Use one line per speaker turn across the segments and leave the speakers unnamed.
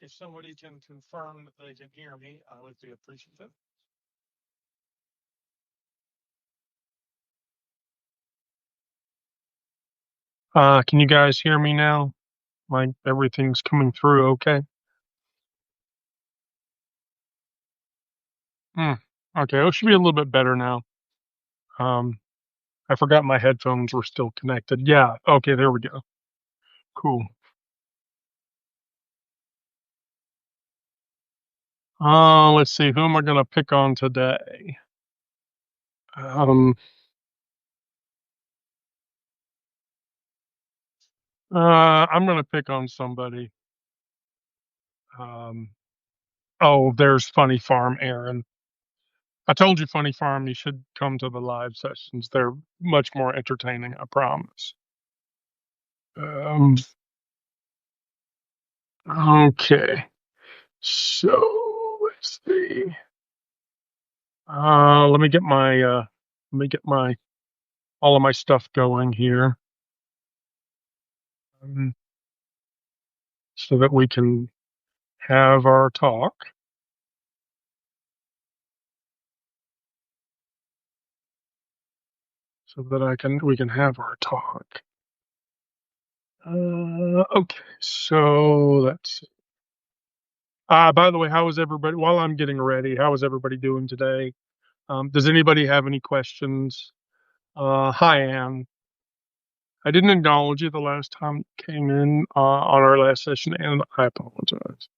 If somebody can confirm that they can hear me, I would be appreciative. Can you guys hear me now? Everything's coming through okay? Hmm. Okay, it should be a little bit better now. Um, I forgot my headphones were still connected. Yeah, okay, there we go. Cool. Let's see, who am I gonna pick on today? Um, I'm gonna pick on somebody. Um, oh, there's Funny Farm Aaron. I told you, Funny Farm, you should come to the live sessions. They're much more entertaining, I promise. Um, okay. So let's see. Let me get my all of my stuff going here, um, so that we can have our talk. So that we can have our talk. Okay. So let's see. By the way, how is everybody? While I'm getting ready, how is everybody doing today? Does anybody have any questions? Hi, Anne. I didn't acknowledge you the last time you came in on our last session, and I apologize.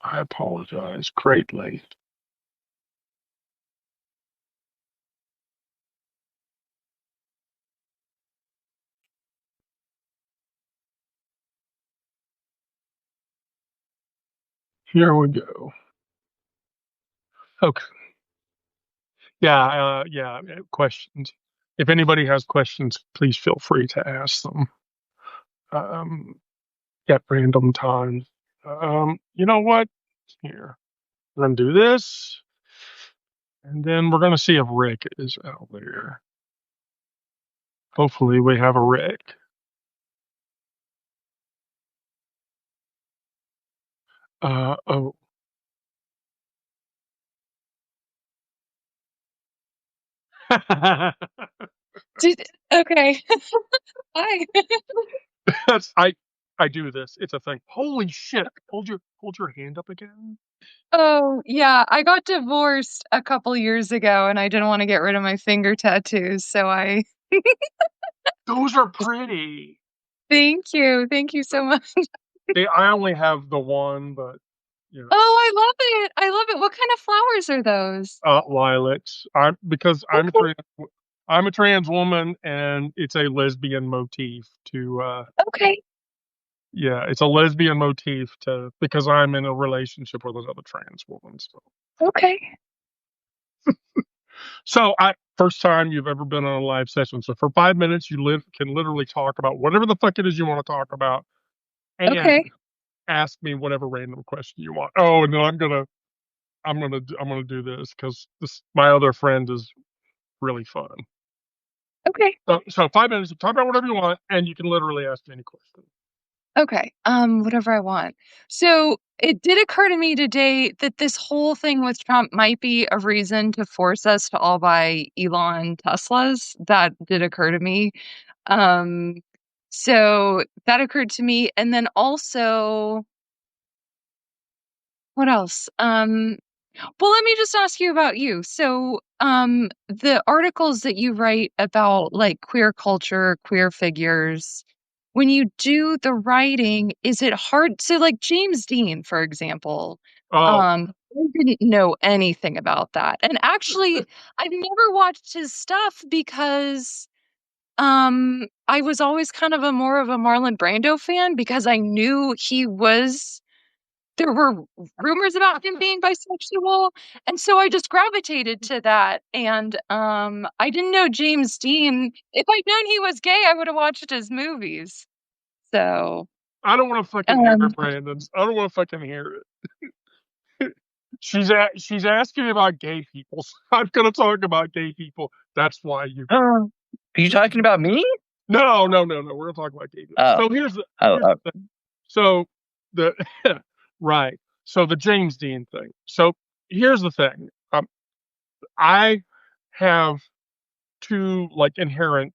I apologize greatly. Here we go. Okay. Yeah. Questions. If anybody has questions, please feel free to ask them um, at random times. You know what? Here, we're gonna do this, and then we're gonna see if Rick is out there. Hopefully, we have a Rick. Oh.
Okay. Hi.
That's I do this. It's a thing. Holy shit! Hold your hand up again.
Oh, yeah. I got divorced a couple years ago and I didn't want to get rid of my finger tattoos, so I
Those are pretty.
Thank you. Thank you so much.
I only have the one, but you know,
Oh, I love it. I love it. What kind of flowers are those?
lilacs.
Okay.
I'm a trans woman, and it's a lesbian motif to.
Okay.
Yeah, it's a lesbian motif to because I'm in a relationship with another trans woman.
Okay.
So I first time you've ever been on a live session. So for 5 minutes, can literally talk about whatever the fuck it is you want to talk about, and
Okay.
ask me whatever random question you want. Oh, and then I'm gonna do this because this my other friend is really fun.
Okay.
So 5 minutes, talk about whatever you want, and you can literally ask me any question.
Okay. Whatever I want. So it did occur to me today that this whole thing with Trump might be a reason to force us to all buy Elon Teslas. That did occur to me. Um, so that occurred to me. And then also, what else? Well, let me just ask you about you. So, the articles that you write about like queer culture, queer figures, when you do the writing, is it hard? So, like James Dean, for example,
Oh,
I didn't know anything about that. And actually, I've never watched his stuff because I was always kind of a more of a Marlon Brando fan because I knew there were rumors about him being bisexual, and so I just gravitated to that, and, I didn't know James Dean. If I'd known he was gay, I would've watched his movies. So,
I don't want to fucking hear
um
it, Brandon. I don't want to fucking hear it. She's asking about gay people. So I'm gonna talk about gay people. That's why you.
Are you talking about me?
No. We're gonna talk about gay people.
Oh.
So here's
Oh,
the thing. So the right. So the James Dean thing. So here's the thing. I have two like inherent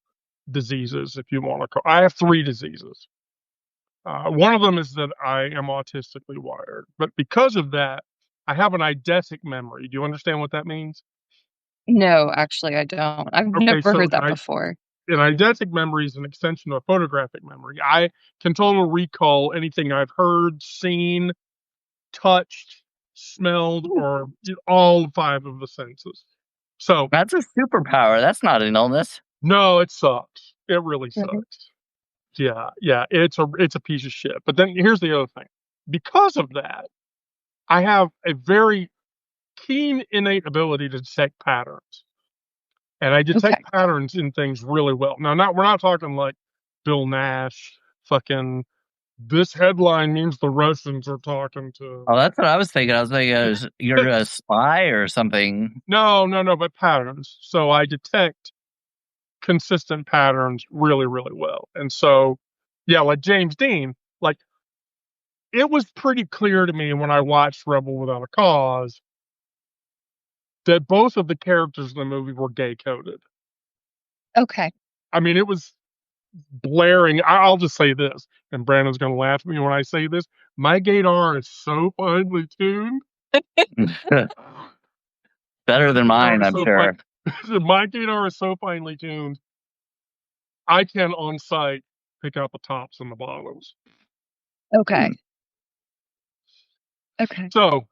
diseases, if you want to call. I have three diseases. One of them is that I am autistically wired, but because of that, I have an eidetic memory. Do you understand what that means?
No, actually, I don't. I've
Okay,
never
so
heard that before.
an eidetic memory is an extension of a photographic memory. I can totally recall anything I've heard, seen, touched, smelled,
Ooh,
or all five of the senses. So
That's a superpower. That's not an illness.
no, it sucks. It really
right.
sucks. Yeah, yeah, it's a piece of shit. But then here's the other thing. Because of that, I have a very keen innate ability to detect patterns. And I detect
Okay.
patterns in things really well. Now, not we're not talking like Bill Nash, fucking this headline means the Russians are talking to.
Oh, that's what I was thinking. I was thinking you're a spy or something.
No, no, no, but patterns. So I detect consistent patterns really, really well. And so, yeah, like James Dean, like it was pretty clear to me when I watched Rebel Without a Cause that both of the characters in the movie were gay coded.
Okay.
I mean, it was blaring. I'll just say this, and Brandon's going to laugh at me when I say this. My gaydar is so finely tuned.
Better
My
than
gaydar
mine,
is
I'm
so
sure.
my gaydar is so finely tuned. I can on sight pick out the tops and the bottoms.
Okay. Okay.
So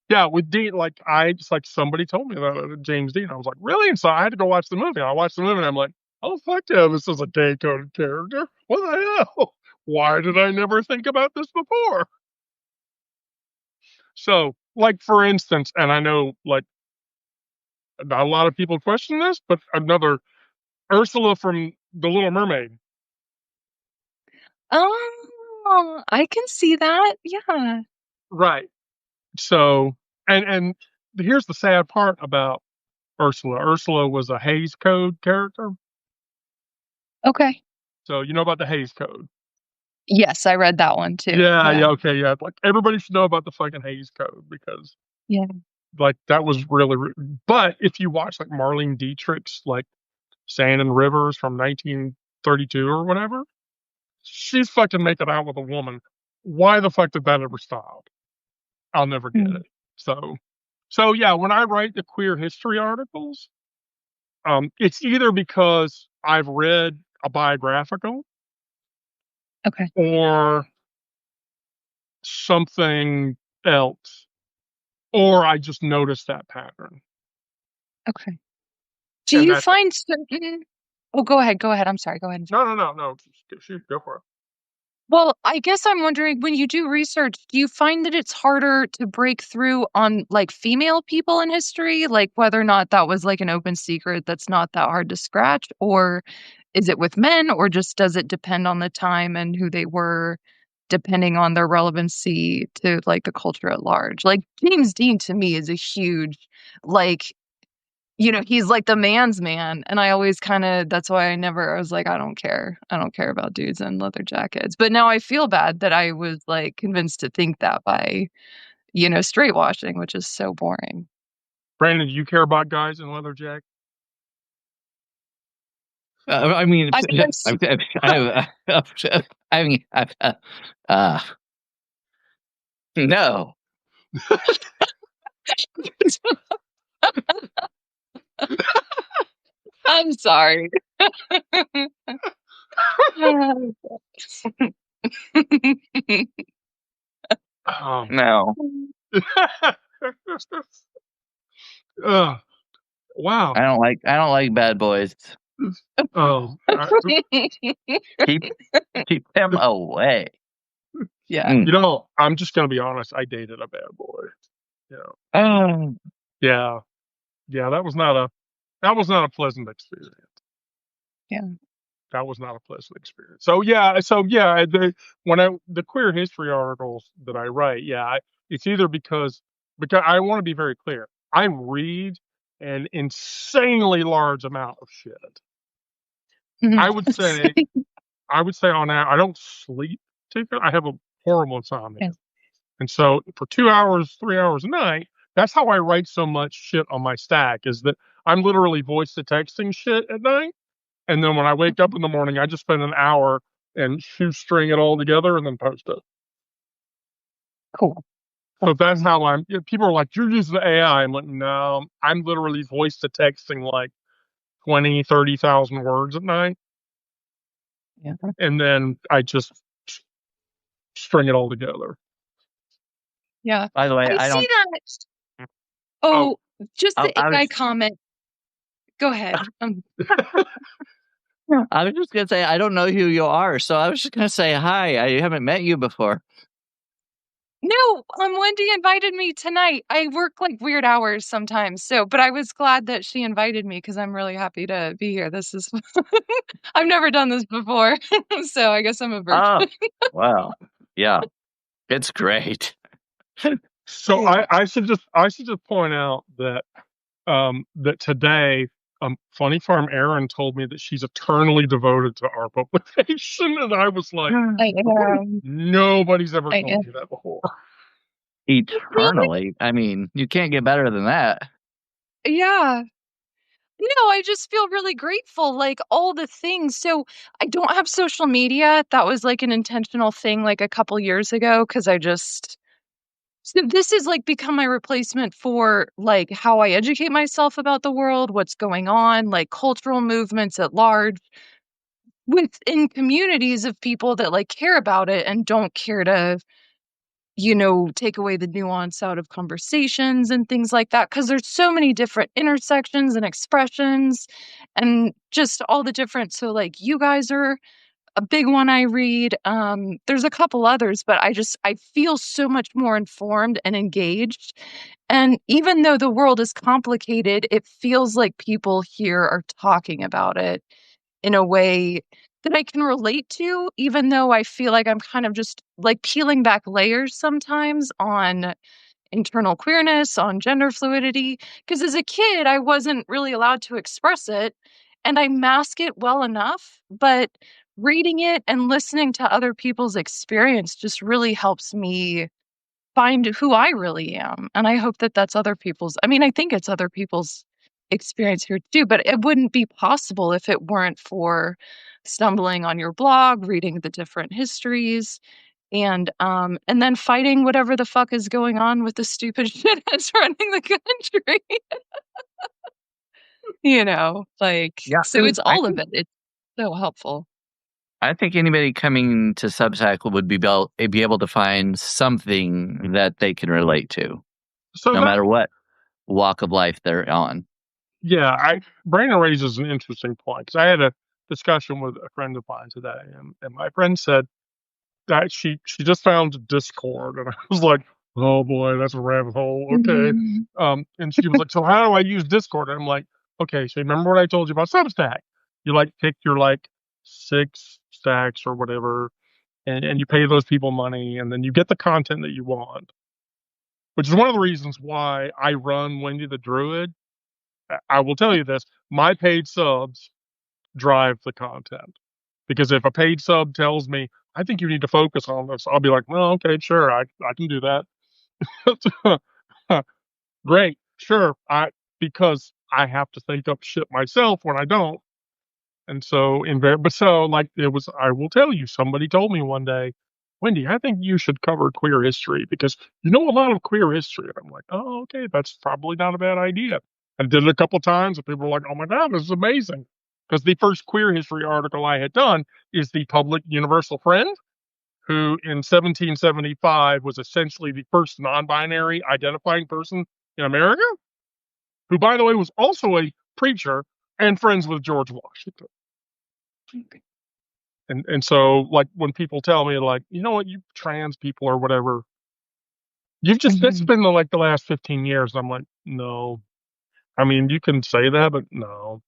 yeah, with Dean, like I just like somebody told me about James Dean. I was like, really? And so I had to go watch the movie. I watched the movie and I'm like, oh fuck yeah, this is a gay coded character. What the hell? Why did I never think about this before? So, like for instance, and I know like not a lot of people question this, but another Ursula from The Little Mermaid.
I can see that. Yeah.
Right. So, and here's the sad part about Ursula. Ursula was a Hays Code character.
Okay.
So you know about the Hays Code.
Yes, I read that one too.
Yeah,
Yeah.
yeah, okay, yeah. Like everybody should know about the fucking Hays Code because
Yeah.
like that was really, but if you watch like Marlene Dietrich's like Sand and Rivers from 1932 or whatever, she's fucking making out with a woman. Why the fuck did that ever stop? I'll never get
Mm.
it. So yeah, when I write the queer history articles, it's either because I've read a biographical
Okay.
or something else, or I just noticed that pattern.
Okay. Do
And
you
that's
find certain Oh, go ahead. Go ahead. I'm sorry. Go ahead.
no, no, no, no. Shoot, go for it.
Well, I guess I'm wondering when you do research, do you find that it's harder to break through on like female people in history, like whether or not that was like an open secret that's not that hard to scratch, or is it with men, or just does it depend on the time and who they were, depending on their relevancy to like the culture at large? Like James Dean to me is a huge, like he's like the man's man, and I always kinda that's why I was like, "I don't care. I don't care about dudes in leather jackets." But now I feel bad that I was, like, convinced to think that by, straight washing, which is so boring.
Brandon, do you care about guys in leather jackets?
I mean,
I mean, there's
I mean, uh, no.
I'm sorry.
Oh.
No.
Wow.
I don't like bad boys.
Oh,
Keep keep them away.
Yeah.
Mm.
I'm just gonna be honest. I dated a bad boy. You know,
Oh,
yeah, yeah. That was not a pleasant experience.
Yeah.
That was not a pleasant experience. So yeah, the queer history articles that I write, yeah, it's either because I want to be very clear. I read an insanely large amount of shit.
Mhm.
I would say I would say on that I don't sleep particularly. I have a horrible insomnia.
Okay.
And so for 2 hours, 3 hours a night, that's how I write so much shit on my stack, is that I'm literally voice to texting shit at night. And then when I wake up in the morning, I just spend an hour and shoestring it all together and then post it.
Cool.
So that's how people are like, you're using AI. I'm like, no, I'm literally voice to texting like 20, 30,000 words at night.
Yeah.
And then I just string it all together.
Yeah.
By the way,
I
I
see
don't.
that.
Oh,
Oh, just the
I
AI
was.
comment. Go ahead.
I was just gonna say I don't know who you are, so I was just gonna say hi. I haven't met you before.
No, Wendy invited me tonight. I work like weird hours sometimes, but I was glad that she invited me because I'm really happy to be here. This is I've never done this before, so I guess I'm a virgin.
Oh, wow. Yeah, it's great.
so
Yeah.
I should just point out that that today, Funny Farm Aaron told me that she's eternally devoted to our publication, and I was like,
I am.
nobody's ever
I
told
am.
me that before.
Really?
Eternally. I mean, you can't get better than that.
Yeah. No, I just feel really grateful, like all the things. So I don't have social media. That was like an intentional thing like a couple years ago because so this has like become my replacement for like how I educate myself about the world, what's going on, like cultural movements at large within communities of people that like care about it and don't care to take away the nuance out of conversations and things like that. Because there's so many different intersections and expressions and just all the different. So, like, you guys are a big one I read. There's a couple others, but I feel so much more informed and engaged. And even though the world is complicated, it feels like people here are talking about it in a way that I can relate to, even though I feel like I'm kind of just like peeling back layers sometimes on internal queerness, on gender fluidity. Because as a kid, I wasn't really allowed to express it and I mask it well enough. But reading it and listening to other people's experience just really helps me find who I really am. And I hope that that's other people's. I mean, I think it's other people's experience here too, but it wouldn't be possible if it weren't for stumbling on your blog, reading the different histories, and then fighting whatever the fuck is going on with the stupid shit that's running the country.
Yeah,
So it's
I
all of
think
it. It's so helpful.
I think anybody coming to Substack would be able to find something that they can relate to,
So
no
that
matter what walk of life they're on.
Yeah, Brandon raises an interesting point because I had a discussion with a friend of mine today, and my friend said that she just found Discord, and I was like, oh boy, that's a rabbit hole. Okay,
Mhm.
and she was like, so how do I use Discord? And I'm like, okay, so remember what I told you about Substack? You like pick your like 6 stacks or whatever, and you pay those people money, and then you get the content that you want, which is one of the reasons why I run Wendy the Druid. I will tell you this: my paid subs drive the content. Because if a paid sub tells me, I think you need to focus on this, I'll be like, well, okay, sure, I can do that. Great, sure. Because I have to think up shit myself when I don't. And so but so like it was I will tell you, somebody told me one day, Wendy, I think you should cover queer history because you know a lot of queer history. And I'm like, oh, okay, that's probably not a bad idea. I did it a couple times and people were like, oh my God, this is amazing. Because the first queer history article I had done is the Public Universal Friend, who in 1775 was essentially the first non-binary identifying person in America, who by the way was also a preacher and friends with George Washington. And so like when people tell me like, you know what, you trans people or whatever, you've just that's been like the last 15 years. I'm like, no. I mean, you can say that, but no.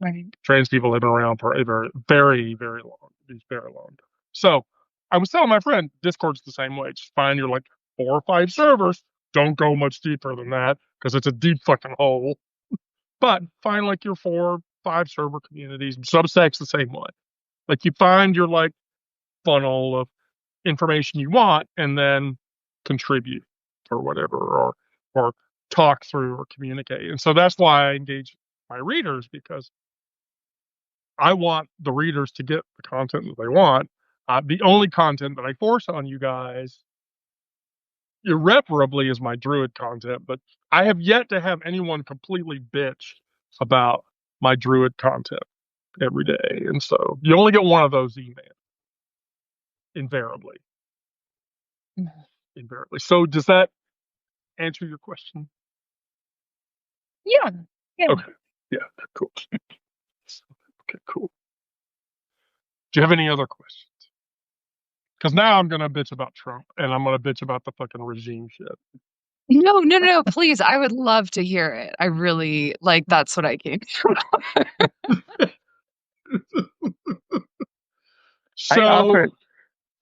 Right.
Trans people have been around for a very, very, very long, very long. So I was telling my friend, Discord's the same way. Just find your like 4 or 5 servers. Don't go much deeper than that because it's a deep fucking hole. But find like your 4 or 5 server communities. Substack's the same way. Like you find your like funnel of information you want and then contribute or whatever, or talk through or communicate. And so that's why I engage my readers, because I want the readers to get the content that they want. The only content that I force on you guys irreparably is my Druid content, but I have yet to have anyone completely bitch about my Druid content every day. And so you only get one of those emails, invariably. Invariably. So does that answer your question?
Yeah. Yeah.
Okay. Yeah, cool. Okay, cool. Do you have any other questions? Because now I'm going to bitch about Trump and I'm going to bitch about the fucking regime shit.
No, please. I would love to hear it. I really like that's what I came from.
I
So,
offer.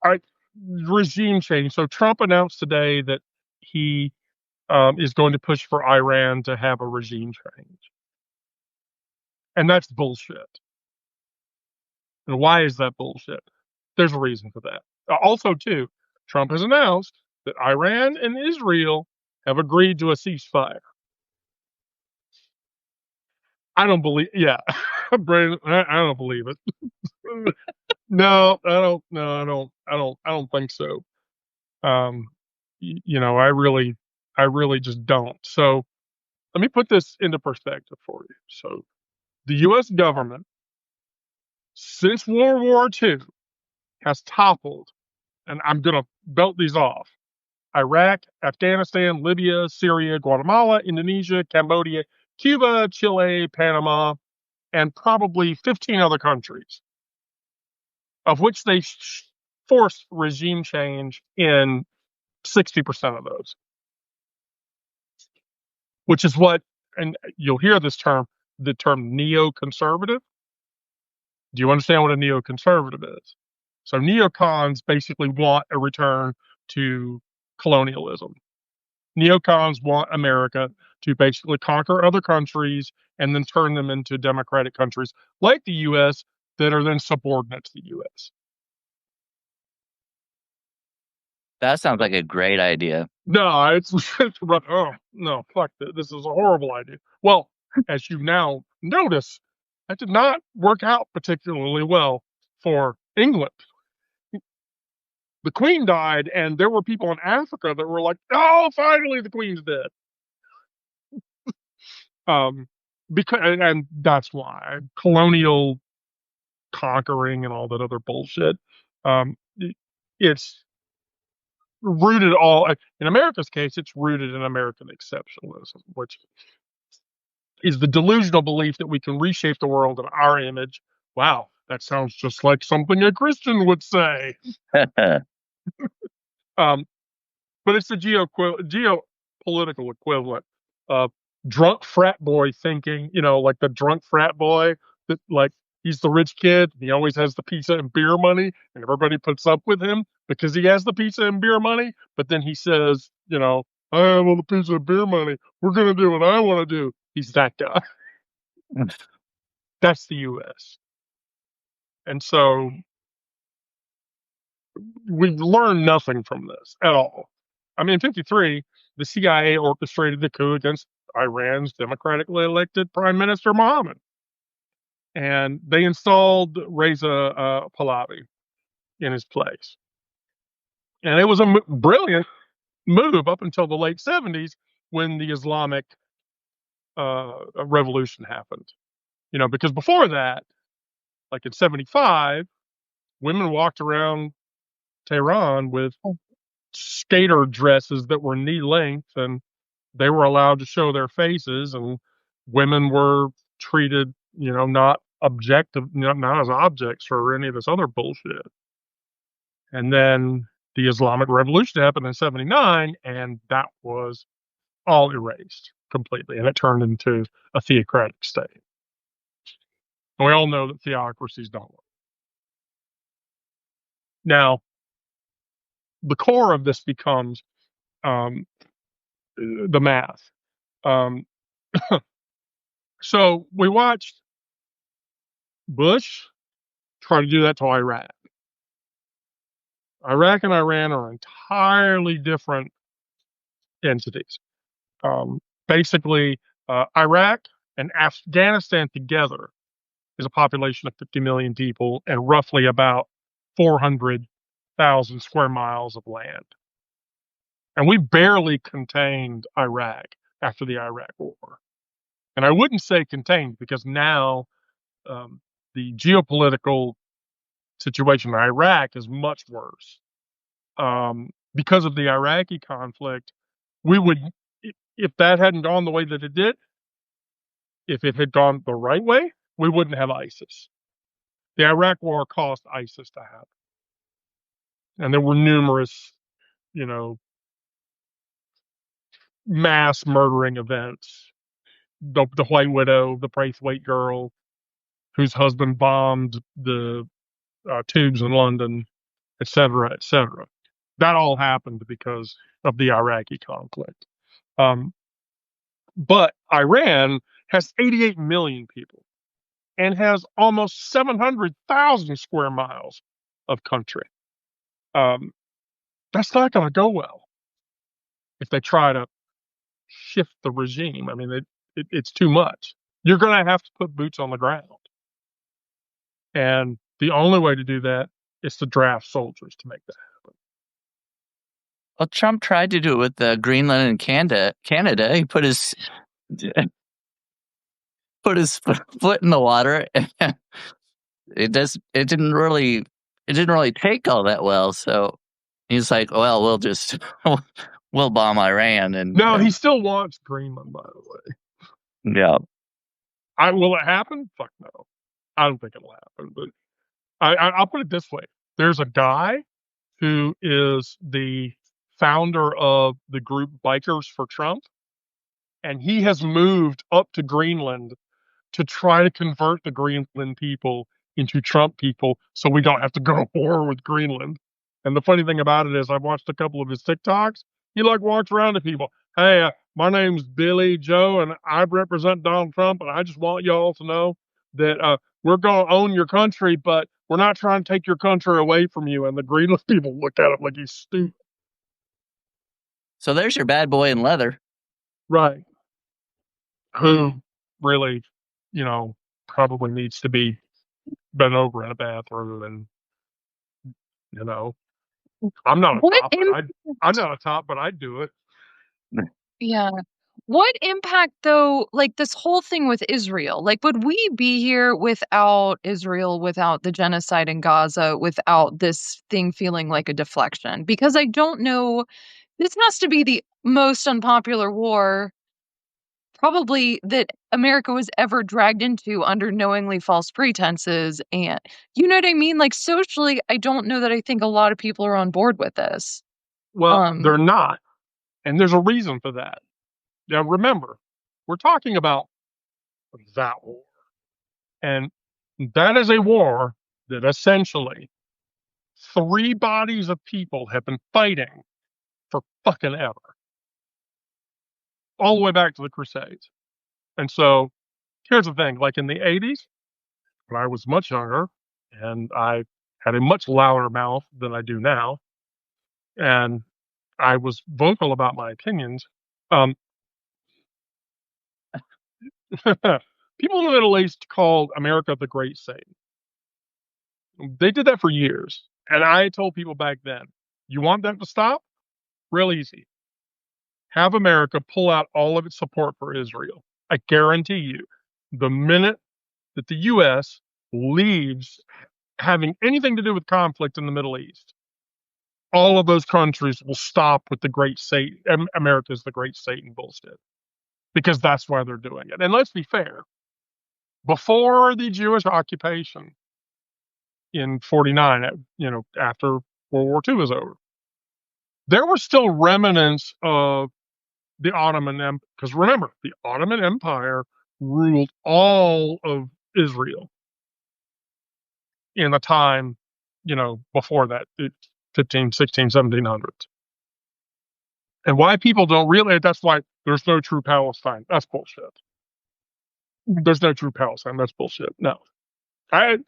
I regime change. So Trump announced today that he is going to push for Iran to have a regime change, and that's bullshit. And why is that bullshit? There's a reason for that. Also, too, Trump has announced that Iran and Israel have agreed to a ceasefire. I don't believe. Yeah, Brandon, I don't believe it. No, I don't. No, I don't. I don't. I don't think so. Um, I really just don't. So let me put this into perspective for you. So the U.S. government, since World War II, has toppled, and I'm going to belt these off: Iraq, Afghanistan, Libya, Syria, Guatemala, Indonesia, Cambodia, Cuba, Chile, Panama, and probably 15 other countries, of which they forced regime change in 60% of those, which is what, and you'll hear this term, the term neoconservative. Do you understand what a neoconservative is? So neocons basically want a return to colonialism. Neocons want America to basically conquer other countries and then turn them into democratic countries like the US that are then subordinate to the US.
That sounds like a great idea.
No, it's oh no, fuck this is a horrible idea. Well, as you now notice, that did not work out particularly well for England. The Queen died, and there were people in Africa that were like, "Oh, finally, the Queen's dead." Um, because and that's why colonial conquering and all that other bullshit. It's rooted all in America's case. It's rooted in American exceptionalism, which is the delusional belief that we can reshape the world in our image. Wow, that sounds just like something a Christian would say. Um, but it's the geopolitical equivalent of drunk frat boy thinking, like the drunk frat boy that like he's the rich kid and he always has the pizza and beer money and everybody puts up with him because he has the pizza and beer money, but then he says, I have all the pizza and beer money. We're gonna do what I want to do. He's that guy. That's the US. And so we learned nothing from this at all. I mean, in 53, the CIA orchestrated the coup against Iran's democratically elected Prime Minister Mohammed. And they installed Reza Pahlavi in his place. And it was a brilliant move up until the late 70s when the Islamic revolution happened. Because before that, like in 75, women walked around Tehran with skater dresses that were knee length and they were allowed to show their faces and women were treated, not objective, not as objects or any of this other bullshit. And then the Islamic Revolution happened in 79 and that was all erased completely and it turned into a theocratic state. And we all know that theocracies don't work. Now, the core of this becomes um, the math. Um, so we watched Bush try to do that to Iraq. Iraq and Iran are entirely different entities. Basically, Iraq and Afghanistan together is a population of 50 million people and roughly about 400,000 square miles of land. And we barely contained Iraq after the Iraq War. And I wouldn't say contained because now the geopolitical situation in Iraq is much worse. Because of the Iraqi conflict, we would, if that hadn't gone the way that it did, if it had gone the right way, we wouldn't have ISIS. The Iraq War caused ISIS to happen. And there were numerous, you know, mass murdering events. The White Widow, the Braithwaite girl, whose husband bombed the tubes in London, et cetera, et cetera. That all happened because of the Iraqi conflict. Um, but Iran has 88 million people and has almost 700,000 square miles of country. Um, that's not going to go well if they try to shift the regime. I mean, it's too much. You're going to have to put boots on the ground. And the only way to do that is to draft soldiers to make that happen.
Well, Trump tried to do it with Greenland and Canada. He put his foot in the water. It didn't really take all that well. So he's like, well, we'll bomb Iran. And
no, he still wants Greenland, by the way.
Yeah.
Will it happen? Fuck no. I don't think it'll happen. But I'll put it this way: there's a guy who is the founder of the group Bikers for Trump, and he has moved up to Greenland to try to convert the Greenland people into Trump people so we don't have to go to war with Greenland. And the funny thing about it is, I've watched a couple of his TikToks. He like walks around to people, hey, my name's Billy Joe, and I represent Donald Trump, and I just want y'all to know that we're going to own your country, but we're not trying to take your country away from you. And the Greenland people look at him like he's stupid.
So there's your bad boy in leather.
Right. Who really, probably needs to be bent over in a bathroom. And I'm not a top, I'm not a top, but I'd do it.
Yeah. What impact, though, like this whole thing with Israel? Like, would we be here without Israel, without the genocide in Gaza, without this thing feeling like a deflection? Because I don't know, this has to be the most unpopular war probably that America was ever dragged into under knowingly false pretenses. And you know what I mean? Like, socially, I don't know that I think a lot of people are on board with this.
Well, they're not. And there's a reason for that. Now, remember, we're talking about that war. And that is a war that essentially 3 bodies of people have been fighting for fucking ever, all the way back to the Crusades. And so here's the thing, like in the 80s, when I was much younger and I had a much louder mouth than I do now, and I was vocal about my opinions, um, people in the Middle East called America the Great Satan. They did that for years. And I told people back then, you want that to stop? Real easy. Have America pull out all of its support for Israel. I guarantee you, the minute that the U.S. leaves having anything to do with conflict in the Middle East, all of those countries will stop with the great Satan, America's the great Satan bullshit, because that's why they're doing it. And let's be fair, before the Jewish occupation in 49, after World War II was over, there were still remnants of the Ottoman Empire. Because remember, the Ottoman Empire ruled all of Israel in the time, before that, 15, 16, 1700s. And why people don't realize, that's why there's no true Palestine. That's bullshit. There's no true Palestine. That's bullshit. No. A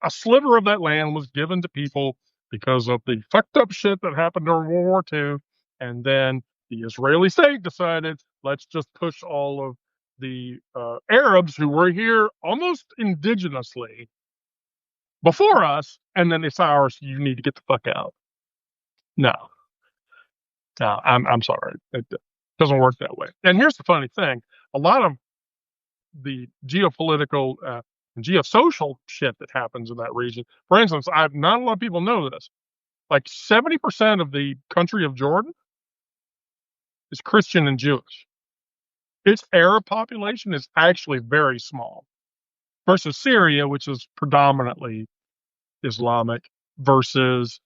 sliver of that land was given to people because of the fucked up shit that happened during World War II. And then the Israeli state decided, let's just push all of the Arabs who were here almost indigenously before us, and then it's ours. You need to get the fuck out. No, no, I'm sorry. It doesn't work that way. And here's the funny thing: a lot of the geopolitical and geosocial shit that happens in that region. For instance, I've not a lot of people know this. Like 70% of the country of Jordan is Christian and Jewish. Its Arab population is actually very small versus Syria, which is predominantly Islamic, versus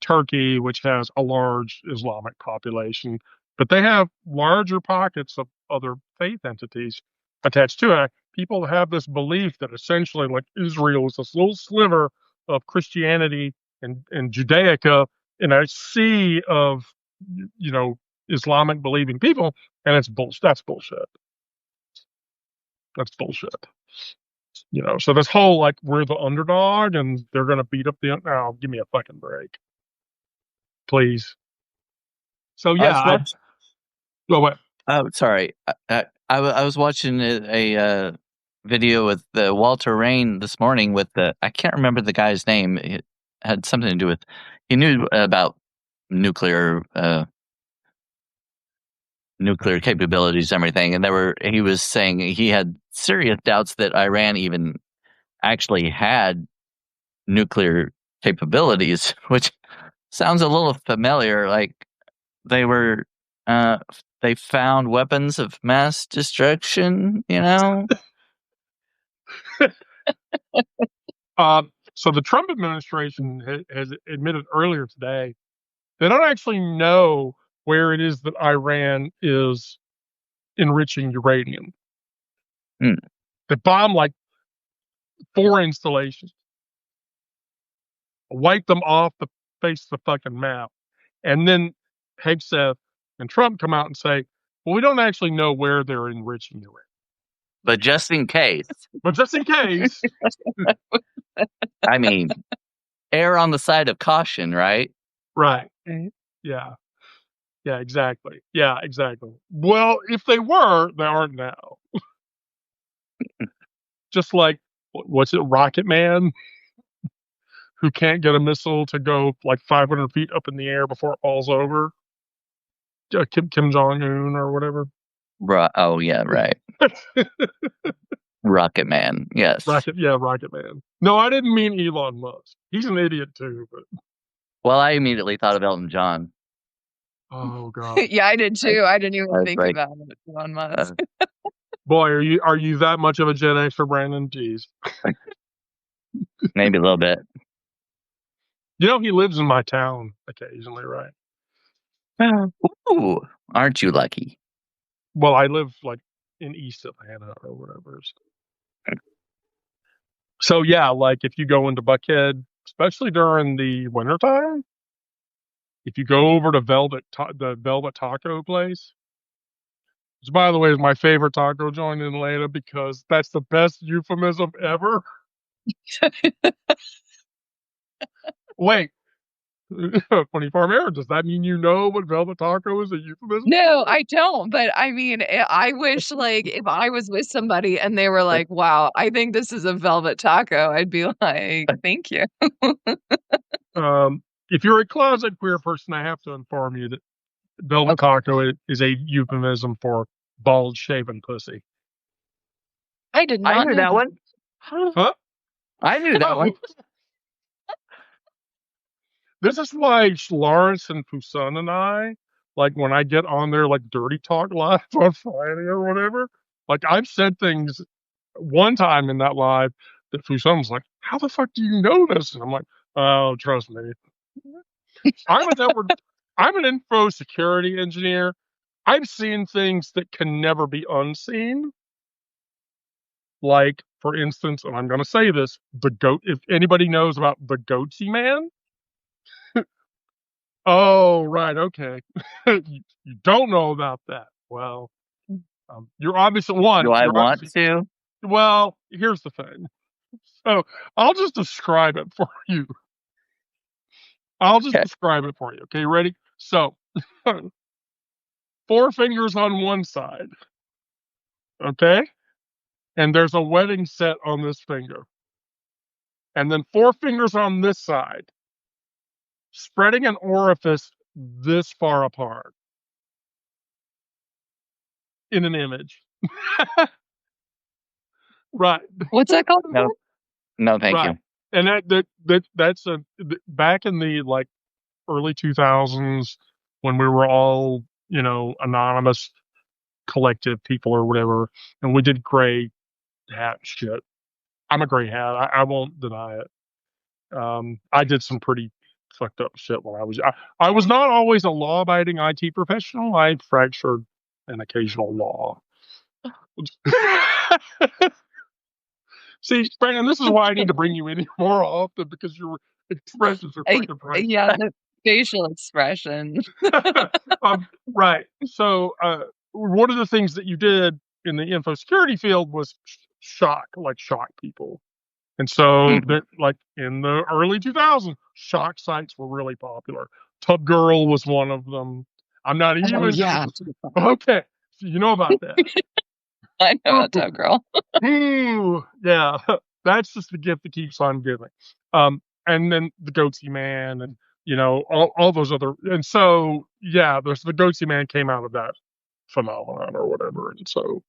Turkey, which has a large Islamic population, but they have larger pockets of other faith entities attached to it. People have this belief that essentially, like Israel is this little sliver of Christianity and Judaica in a sea of, you know, Islamic believing people, and it's bullshit. That's bullshit. That's bullshit. You know, so this whole like we're the underdog and they're gonna beat up the now. Give me a fucking break, please. So
I
yeah,
was watch.
well, what?
Oh, sorry. I was watching a video with Walter Rain this morning with I can't remember the guy's name. It had something to do with he knew about nuclear nuclear capabilities and everything, and he was saying he had serious doubts that Iran even actually had nuclear capabilities, which sounds a little familiar. Like they were, uh, they found weapons of mass destruction. You know,
So the Trump administration has admitted earlier today they don't actually know where it is that Iran is enriching uranium.
Hmm.
They bombed like 4 installations, wiped them off the face of the fucking map, and then Hegseth and Trump come out and say, "Well, we don't actually know where they're enriching uranium,
but just in case,
but just in case."
I mean, err on the side of caution, right?
Right. Yeah. Yeah, exactly. Yeah, exactly. Well, if they were, they aren't now. Just like, what's it, Rocket Man, who can't get a missile to go like 500 feet up in the air before it falls over? Kim Jong Un or whatever.
Oh yeah, right. Rocket Man. Yes.
Rocket Man. No, I didn't mean Elon Musk. He's an idiot too. But
Well, I immediately thought of Elton John.
oh god,
Yeah, I did too. I didn't even
I was
think
like,
about it. Elon Musk.
boy, are you that much of a Gen X for Brandon? Jeez.
maybe a little bit.
You know he lives in my town occasionally, right?
Ooh, aren't you lucky?
Well, I live like in East Atlanta or whatever. So yeah, like if you go into Buckhead, especially during the wintertime, if you go over to the Velvet Taco place, which by the way is my favorite taco joint in Atlanta because that's the best euphemism ever. Wait, funny farm error. Does that mean you know what Velvet Taco is a euphemism
No,
for?
I don't. But I mean, I wish like if I was with somebody and they were like, "Wow, I think this is a velvet taco," I'd be like, "Thank you."
If you're a closet queer person, I have to inform you that Velvet
Okay.
Taco is a euphemism for bald shaven pussy.
I did
I
not
knew
know
that
that.
one.
Huh?
I knew that one.
This is why Lawrence and Fuson and I, like when I get on there like Dirty Talk Live on Friday or whatever, like I've said things one time in that live that Fuson was like, "How the fuck do you know this?" And I'm like, "Oh, trust me. I'm a network, I'm an info security engineer. I've seen things that can never be unseen. Like, for instance, and I'm gonna say this, the goat if anybody knows about the Goatsy Man. Oh, right, okay. You don't know about that. Well, you're obviously
Do
one.
I
You're
want
obviously
to?
well. Here's the thing. So I'll just describe it for you. I'll just
Okay.
describe it for you. Okay, ready? So, 4 fingers on one side. Okay, and there's a wedding set on this finger, and then 4 fingers on this side, spreading an orifice this far apart in an image. Right,
What's that called
No,
again?
no, thank
right.
you.
And that's back in the like early 2000s when we were all, anonymous collective people or whatever, and we did gray hat shit. I'm a gray hat. I won't deny it. I did some pretty fucked up shit when I was not always a law-abiding IT professional. I fractured an occasional law. See, Brandon, this is why I need to bring you in more often because your expressions are fucking
Yeah,
priceless.
the facial expression.
Right. So, one of the things that you did in the info security field was shock people. And so,
Mhm.
like in the early 2000s, shock sites were really popular. Tub Girl was one of them. I'm not
Oh
even
yeah,
okay. So you know about that.
I know about that girl.
Ooh, yeah, that's just the gift that keeps on giving. And then the Goatee Man, and all those other, and so yeah, there's the Goatee Man came out of that phenomenon or whatever, and so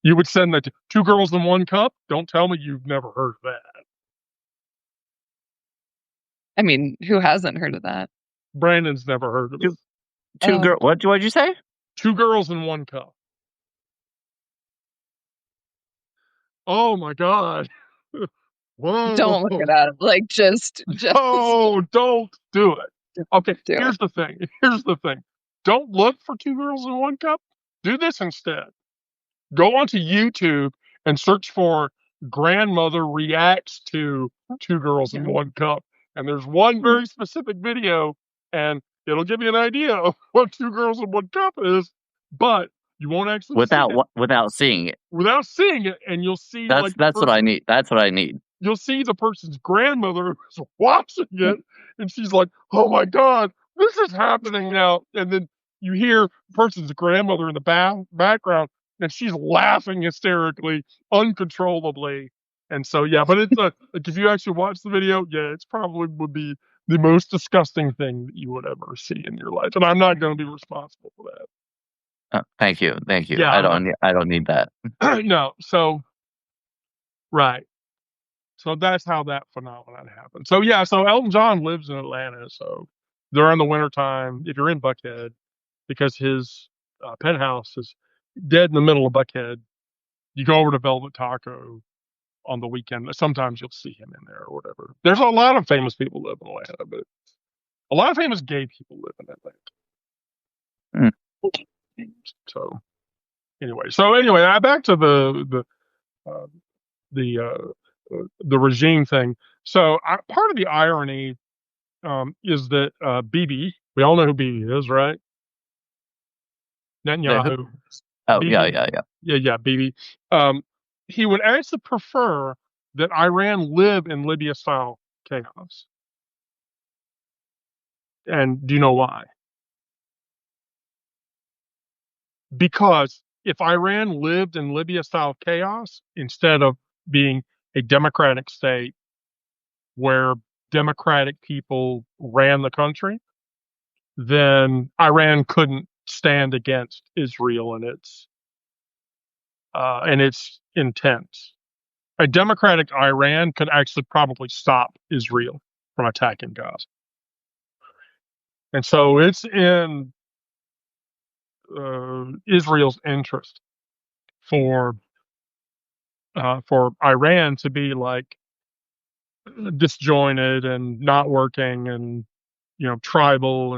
you would send that to Two Girls in One Cup. Don't tell me you've never heard of that.
I mean, who hasn't heard of that?
Brandon's never heard of it.
Two
Oh,
girl. What'd you say?
Two Girls in One Cup. Oh my God.
don't look
Whoa.
it up. Like, just
Oh, don't do it. Okay,
do it.
here's the thing. Here's the thing. Don't look for Two Girls in One Cup. Do this instead. Go onto YouTube and search for grandmother reacts to Two Girls in One Cup. And there's one very specific video, and it'll give you an idea of what Two Girls in One Cup is, but you won't actually see it
Without seeing it.
without seeing it, and you'll see like the
That's what I
person
need. That's what I need.
you'll see the person's grandmother who's watching it, and she's like, "Oh my God, this is happening now!" And then you hear the person's grandmother in the background, and she's laughing hysterically, uncontrollably. And so, yeah, but it's like if you actually watch the video, yeah, it's probably would be the most disgusting thing that you would ever see in your life, and I'm not going to be responsible for that.
Thank you, thank you.
Yeah, I'm not.
I don't need that.
No, so right. So that's how that phenomenon happened. So yeah, so Elton John lives in Atlanta. So during the wintertime, if you're in Buckhead, because his penthouse is dead in the middle of Buckhead, you go over to Velvet Taco on the weekend. Sometimes you'll see him in there or whatever. There's a lot of famous people live in Atlanta, but a lot of famous gay people live in
Mm.
Atlanta. So anyway, back to uh, the regime thing. So part of the irony is that Bibi, we all know who Bibi is, right?
The who?
Netanyahu,
Oh yeah,
Bibi,
yeah, yeah.
yeah, Bibi. Um, he would actually prefer that Iran live in Libya-style chaos. And do you know why? Because if Iran lived in Libya-style chaos instead of being a democratic state where democratic people ran the country, then Iran couldn't stand against Israel and its intent. A democratic Iran could actually probably stop Israel from attacking Gaza, and so it's in Israel's interest for for Iran to be like disjointed and not working and tribal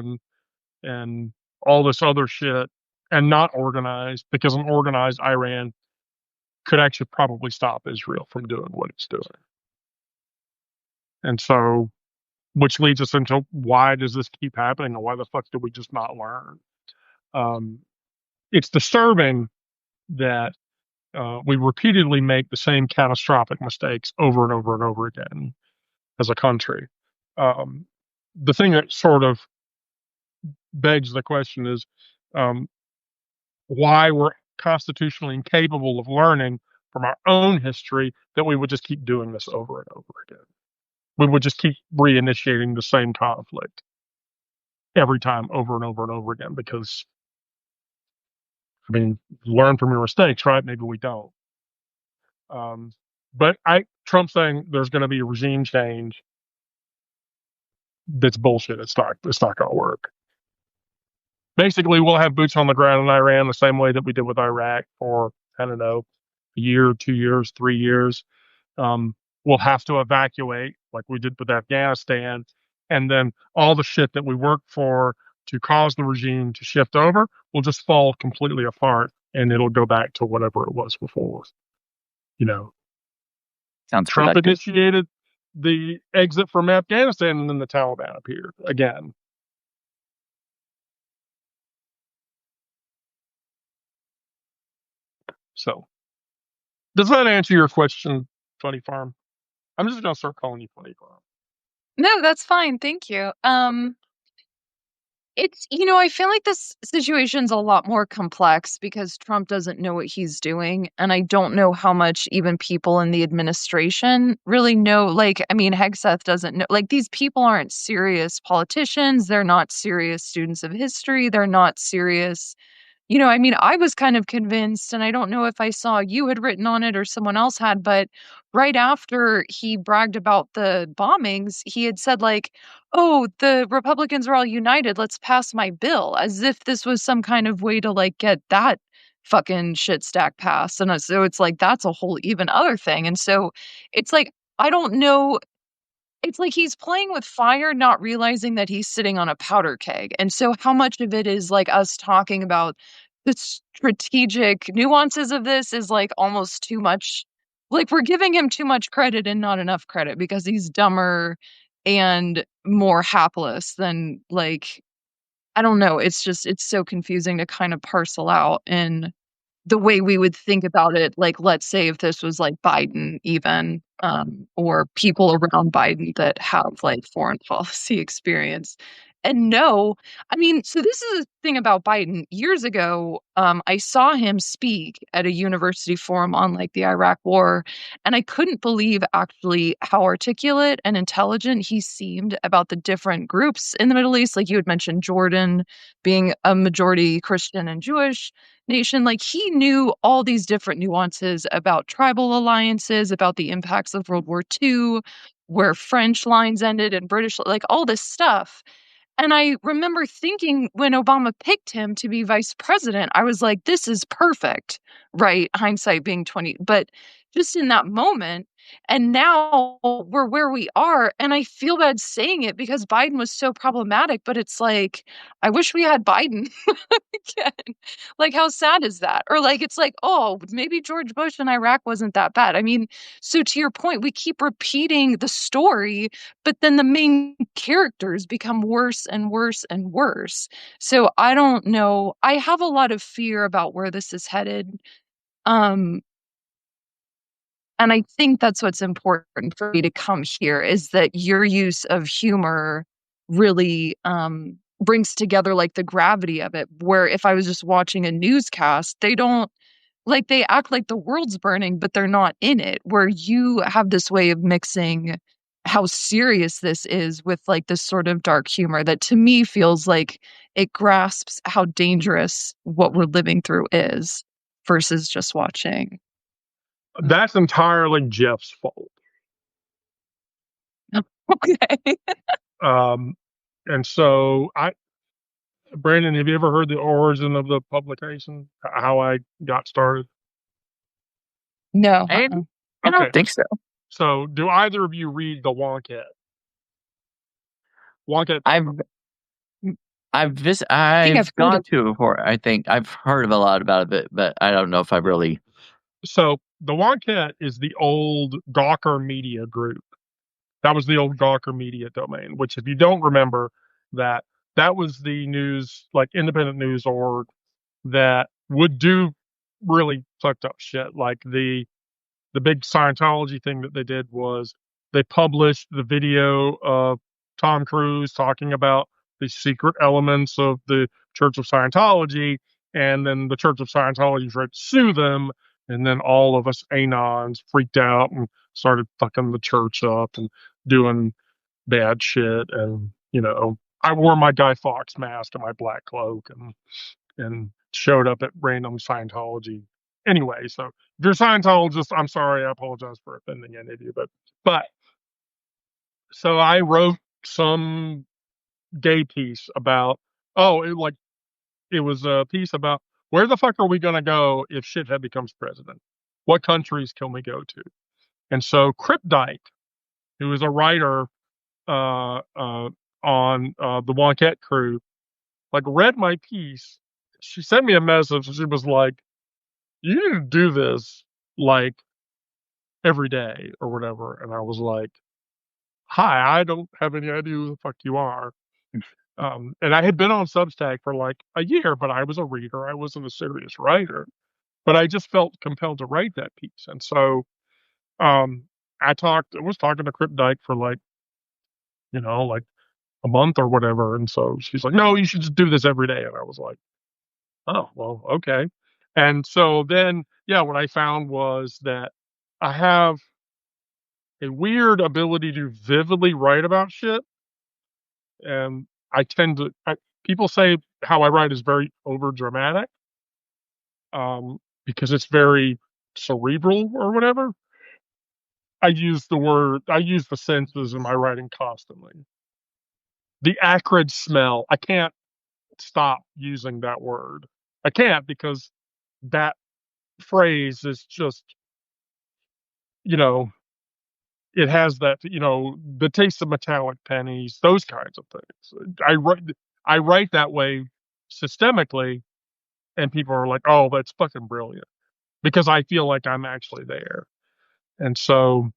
and all this other shit and not organized because an organized Iran could actually probably stop Israel from doing what it's doing. And so, which leads us into why does this keep happening and why the fuck do we just not learn? Um, it's disturbing that we repeatedly make the same catastrophic mistakes over and over and over again as a country. Um, the thing that sort of begs the question is why we're constitutionally incapable of learning from our own history that we would just keep doing this over and over again. We would just keep reinitiating the same conflict every time over and over and over again because, I mean, learn from your mistakes, right? Maybe we don't. But Trump saying there's going to be a regime change, that's bullshit. It's not going to work. Basically, we'll have boots on the ground in Iran the same way that we did with Iraq for, I don't know, a year, 2 years, 3 years. We'll have to evacuate like we did with Afghanistan. And then all the shit that we worked for to cause the regime to shift over will just fall completely apart and it'll go back to whatever it was before. You know,
Sounds
Trump
productive.
initiated the exit from Afghanistan and then the Taliban appeared again. So, does that answer your question, Funny Farm? I'm just going to start calling you Funny Farm.
No, that's fine. Thank you. It's, I feel like this situation's a lot more complex because Trump doesn't know what he's doing. And I don't know how much even people in the administration really know. Like, I mean, Hegseth doesn't know. Like, these people aren't serious politicians. They're not serious students of history. They're not serious. I mean, I was kind of convinced, and I don't know if I saw you had written on it or someone else had, but right after he bragged about the bombings, he had said, like, oh, the Republicans are all united. Let's pass my bill, as if this was some kind of way to, like, get that fucking shit stack passed. And so it's like, that's a whole even other thing. And so it's like, I don't know. It's like he's playing with fire, not realizing that he's sitting on a powder keg. And so how much of it is like us talking about the strategic nuances of this is like almost too much. Like we're giving him too much credit and not enough credit because he's dumber and more hapless than like, I don't know. It's so confusing to kind of parcel out. And the way we would think about it, like, let's say if this was like Biden even, or people around Biden that have like foreign policy experience. And no, I mean, so this is the thing about Biden. Years ago, I saw him speak at a university forum on like the Iraq war, and I couldn't believe actually how articulate and intelligent he seemed about the different groups in the Middle East. Like you had mentioned Jordan being a majority Christian and Jewish nation. Like he knew all these different nuances about tribal alliances, about the impacts of World War II, where French lines ended and British, like all this stuff. And I remember thinking when Obama picked him to be vice president, I was like, this is perfect, right? Hindsight being 20, but just in that moment. And now we're where we are. And I feel bad saying it because Biden was so problematic, but it's like, I wish we had Biden again. Like, how sad is that? Or like, it's like, oh, maybe George Bush in Iraq wasn't that bad. I mean, so to your point, we keep repeating the story, but then the main characters become worse and worse and worse. So I don't know. I have a lot of fear about where this is headed. Um, and I think that's what's important for me to come here is that your use of humor really brings together like the gravity of it. Where if I was just watching a newscast, they don't like they act like the world's burning, but they're not in it. Where you have this way of mixing how serious this is with like this sort of dark humor that to me feels like it grasps how dangerous what we're living through is versus just watching.
That's entirely Jeff's fault.
Okay.
Um, and so Brandon, have you ever heard the origin of the publication? How I got started?
No.
I I
Okay.
don't think so.
So, do either of you read the Wonket? Wonket.
I've
I think
I've
I've heard
gone
it.
to it before. I think I've heard of a lot about it, but I don't know if I've really.
So, the Wonket is the old Gawker Media Group. That was the old Gawker Media domain. Which, if you don't remember, that that was the news, like independent news org that would do really fucked up shit. Like the big Scientology thing that they did was they published the video of Tom Cruise talking about the secret elements of the Church of Scientology, and then the Church of Scientology tried to sue them, and then all of us anons freaked out and started fucking the church up and doing bad shit. And I wore my Guy Fawkes mask and my black cloak and showed up at random Scientology. Anyway, so if you're a Scientologist, I'm sorry, I apologize for offending any of you, but so I wrote some gay piece about it was a piece about where the fuck are we gonna go if shithead becomes president? What countries can we go to? And so Crip Dyke, who is a writer on the Wonket crew, like read my piece. She sent me a message. She was like, "You need to do this like every day or whatever." And I was like, "Hi, I don't have any idea who the fuck you are." And I had been on Substack for like a year, but I was a reader. I wasn't a serious writer, but I just felt compelled to write that piece. And so um, I was talking to Crip Dyke for like a month or whatever. And so she's like, "No, you should just do this every day." And I was like, "Oh, well, okay." And so then, yeah, what I found was that I have a weird ability to vividly write about shit. And people say how I write is very over dramatic, because it's very cerebral or whatever. I use the senses in my writing constantly. The acrid smell, I can't stop using that word. I can't, because that phrase is just, you know, it has that, the taste of metallic pennies, those kinds of things. I write that way systemically, and people are like, "Oh, that's fucking brilliant," because I feel like I'm actually there. And so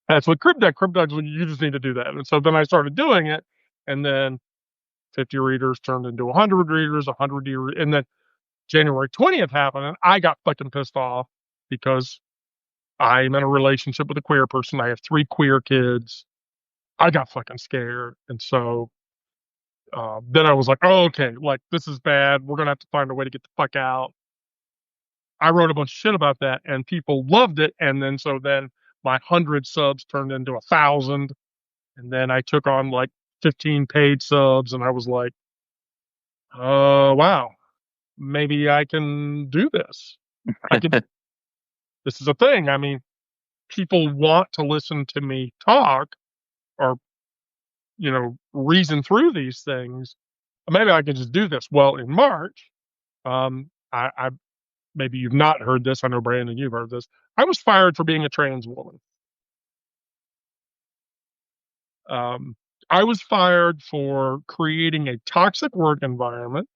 that's what Cryptech when you just need to do that. And so then I started doing it, and then 50 readers turned into 100 readers, 100 readers, and then January 20th happened, and I got fucking pissed off because I'm in a relationship with a queer person. I have 3 queer kids. I got fucking scared, and so then I was like, "Oh, okay, like this is bad. We're gonna have to find a way to get the fuck out." I wrote a bunch of shit about that, and people loved it. And then my 100 subs turned into 1,000, and then I took on like 15 paid subs, and I was like, wow, maybe I can do this. I could. This is a thing. I mean, people want to listen to me talk or reason through these things. Maybe I can just do this. Well, in March, I maybe you've not heard this. I know Brandon, you've heard this. I was fired for being a trans woman. Um, I was fired for creating a toxic work environment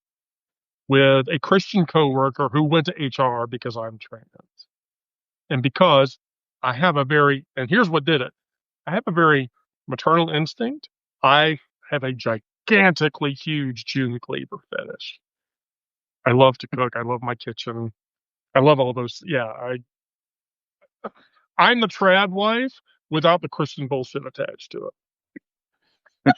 with a Christian coworker who went to HR because I'm trans. And because and here's what did it. I have a very maternal instinct. I have a gigantically huge June cleaver fetish. I love to cook. I love my kitchen. I love all those. Yeah, I'm the trad wife without the Christian bullshit attached to it.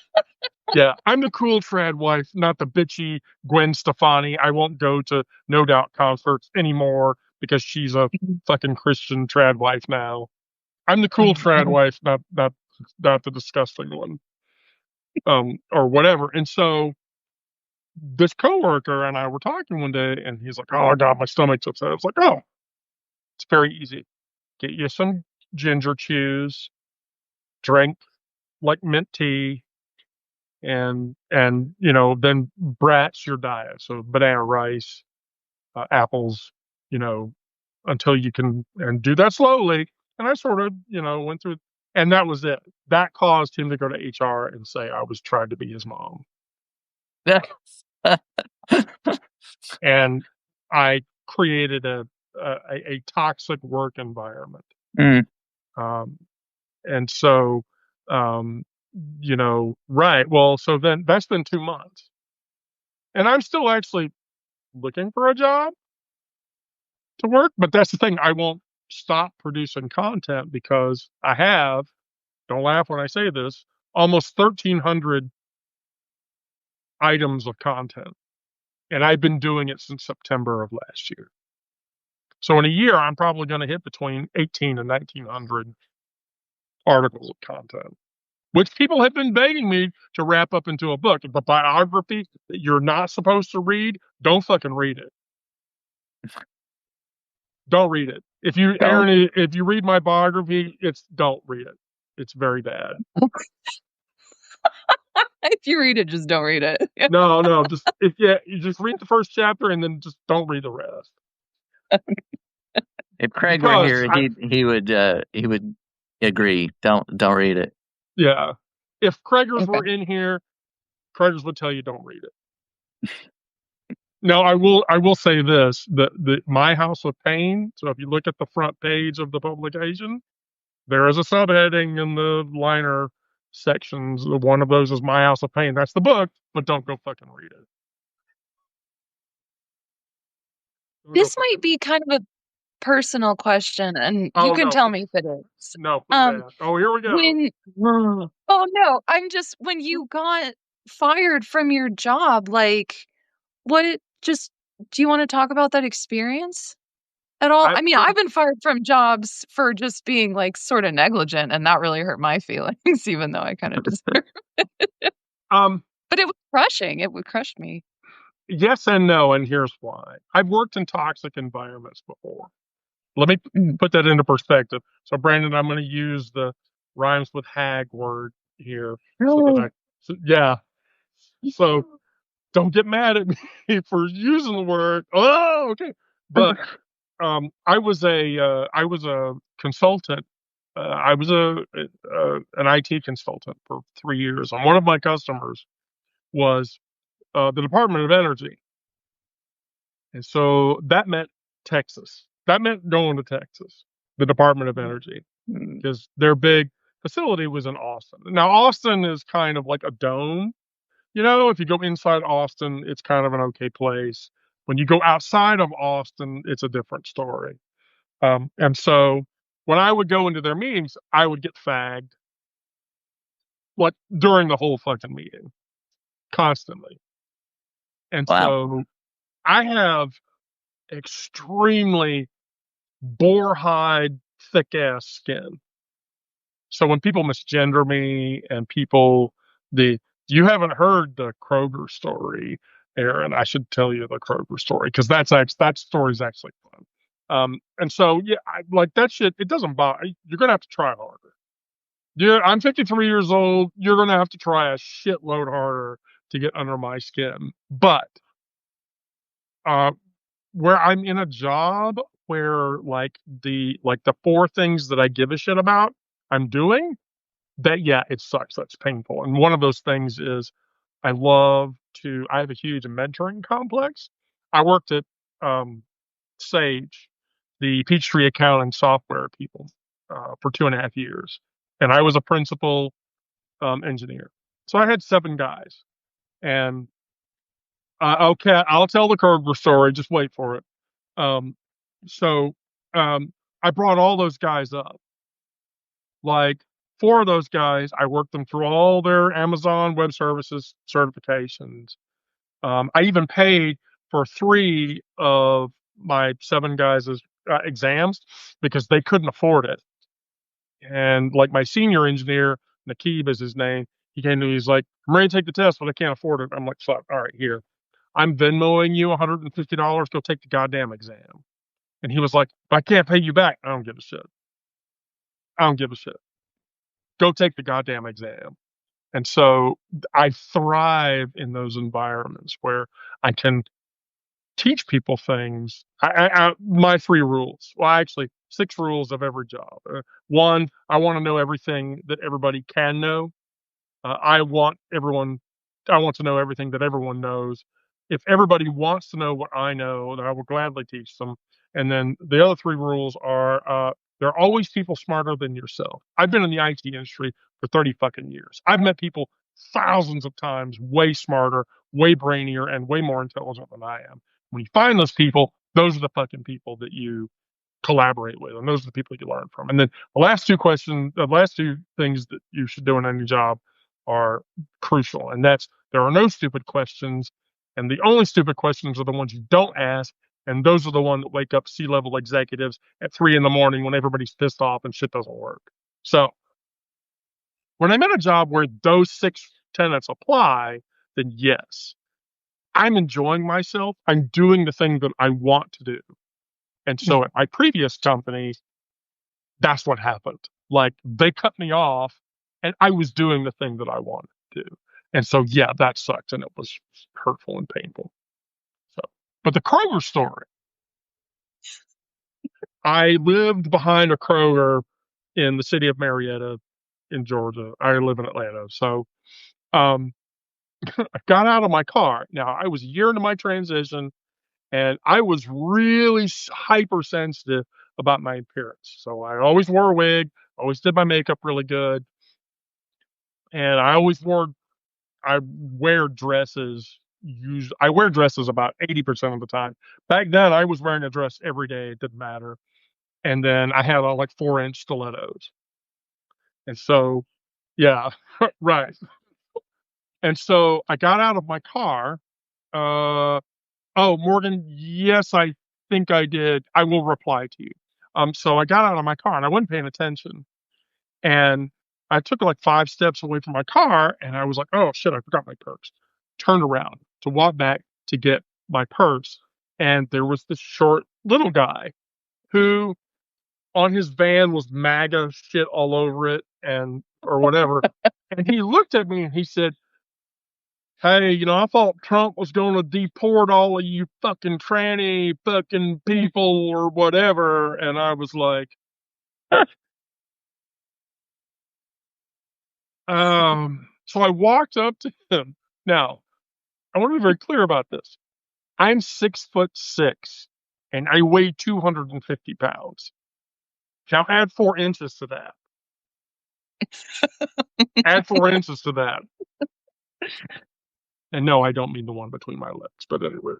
Yeah, I'm the cool trad wife, not the bitchy Gwen Stefani. I won't go to No Doubt concerts anymore because she's a fucking Christian trad wife now. I'm the cool trad wife, not the disgusting one, or whatever. And so this coworker and I were talking one day, and he's like, "Oh God, my stomach's upset." I was like, "Oh, it's very easy. Get you some ginger chews, drink like mint tea, and then brats your diet. So banana rice, apples, you know, until you can, and do that slowly." And I sort of, went through, and that was it. That caused him to go to HR and say I was trying to be his mom. And I created a toxic work environment.
Mm.
And so, right. Well, so then that's been 2 months, and I'm still actually looking for a job to work. But that's the thing. I won't stop producing content because I have, don't laugh when I say this, almost 1,300 items of content. And I've been doing it since September of last year. So in a year, I'm probably going to hit between 18 and 1,900 articles of content, which people have been begging me to wrap up into a book. The biography that you're not supposed to read, don't fucking read it. Don't read it. If you,
Don't.
Aaron, if you read my biography, don't read it. It's very bad.
If you read it, just don't read it.
No, just you just read the first chapter and then just don't read the rest.
If Craig were
Because
here, he would agree. Don't read it.
yeah, if Craigers
Okay.
were in here, Craigers would tell you don't read it. Now I will say this: the My House of Pain. So if you look at the front page of the publication, there is a subheading in the liner sections. One of those is My House of Pain. That's the book, but don't go fucking read it.
This might be kind of a personal question, and you
Oh
can
no,
tell me if it is.
no, bad. Oh, here we go.
When oh no, when you got fired from your job, like what just do you want to talk about that experience at all? I mean, I've been fired from jobs for just being like sort of negligent, and that really hurt my feelings, even though I kind of deserve it. But it was crushing. It would crush me.
Yes and no, and here's why. I've worked in toxic environments before. Let me put that into perspective. So, Brandon, I'm going to use the rhymes with hag word here. Yeah. So, don't get mad at me for using the word. Oh, okay. But I was a consultant. I was an IT consultant for 3 years, and one of my customers was the Department of Energy. And so that meant Texas. That meant going to Texas, the Department of Energy, because their big facility was in Austin. Now, Austin is kind of like a dome. You know, if you go inside Austin, it's kind of an okay place. When you go outside of Austin, it's a different story. And so when I would go into their meetings, I would get fagged like during the whole fucking meeting, constantly. And
Wow.
so I have extremely boar hide, thick ass skin. So when people misgender me and you haven't heard the Kroger story, Aaron. I should tell you the Kroger story because that story's actually fun. And so yeah, like that shit. It doesn't bother. You're gonna have to try harder. Yeah, I'm 53 years old. You're gonna have to try a shitload harder to get under my skin. But uh, where I'm in a job where the four things that I give a shit about I'm doing, that yeah, it sucks. That's painful. And one of those things is I have a huge mentoring complex. I worked at Sage, the Peachtree accounting software people, for 2.5 years. And I was a principal engineer. So I had 7 guys. And okay, I'll tell the Kroger story. Just wait for it. Um, so I brought all those guys up. Like 4 of those guys, I worked them through all their Amazon Web Services certifications. I even paid for 3 of my 7 guys' exams because they couldn't afford it. And like my senior engineer, Nakib is his name, he came to me, he's like, I'm ready to take the test, but I can't afford it. I'm like, fuck, all right, here. I'm Venmoing you $150. Go take the goddamn exam. And he was like, but I can't pay you back. I don't give a shit. I don't give a shit. Go take the goddamn exam. And so I thrive in those environments where I can teach people things. My 3 rules. Well, actually, 6 rules of every job. 1, I want to know everything that everybody can know. I want to know everything that everyone knows. If everybody wants to know what I know, then I will gladly teach them. And then the other 3 rules are there are always people smarter than yourself. I've been in the IT industry for 30 fucking years. I've met people thousands of times way smarter, way brainier, and way more intelligent than I am. When you find those people, those are the fucking people that you collaborate with, and those are the people you learn from. And then the last 2 things that you should do in any job are crucial. And there are no stupid questions. And the only stupid questions are the ones you don't ask. And those are the ones that wake up C-level executives at 3 a.m. when everybody's pissed off and shit doesn't work. So when I'm in a job where those 6 tenets apply, then yes, I'm enjoying myself. I'm doing the thing that I want to do. And so at my previous company, that's what happened. Like they cut me off and I was doing the thing that I wanted to do. And so, yeah, that sucked and it was hurtful and painful. So, but the Kroger story, I lived behind a Kroger in the city of Marietta in Georgia. I live in Atlanta. So, um, I got out of my car. Now, I was a year into my transition and I was really hypersensitive about my appearance. So I always wore a wig, always did my makeup really good, and I wear dresses. I wear dresses about 80% of the time. Back then, I was wearing a dress every day. It didn't matter. And then I had like 4-inch stilettos, and so yeah, right. And so I got out of my car. Uh, Oh, Morgan, yes, I think I did. I will reply to you. So I got out of my car and I wasn't paying attention. And I took like 5 steps away from my car and I was like, oh shit, I forgot my purse. Turned around to walk back to get my purse. And there was this short little guy who on his van was MAGA shit all over it and or whatever. And he looked at me and he said, hey, I thought Trump was going to deport all of you fucking tranny fucking people or whatever. And I was like, so I walked up to him. Now, I want to be very clear about this. I'm 6'6" and I weigh 250 pounds. Now add 4 inches to that. Add 4 inches to that. And no, I don't mean the one between my legs, but anyway.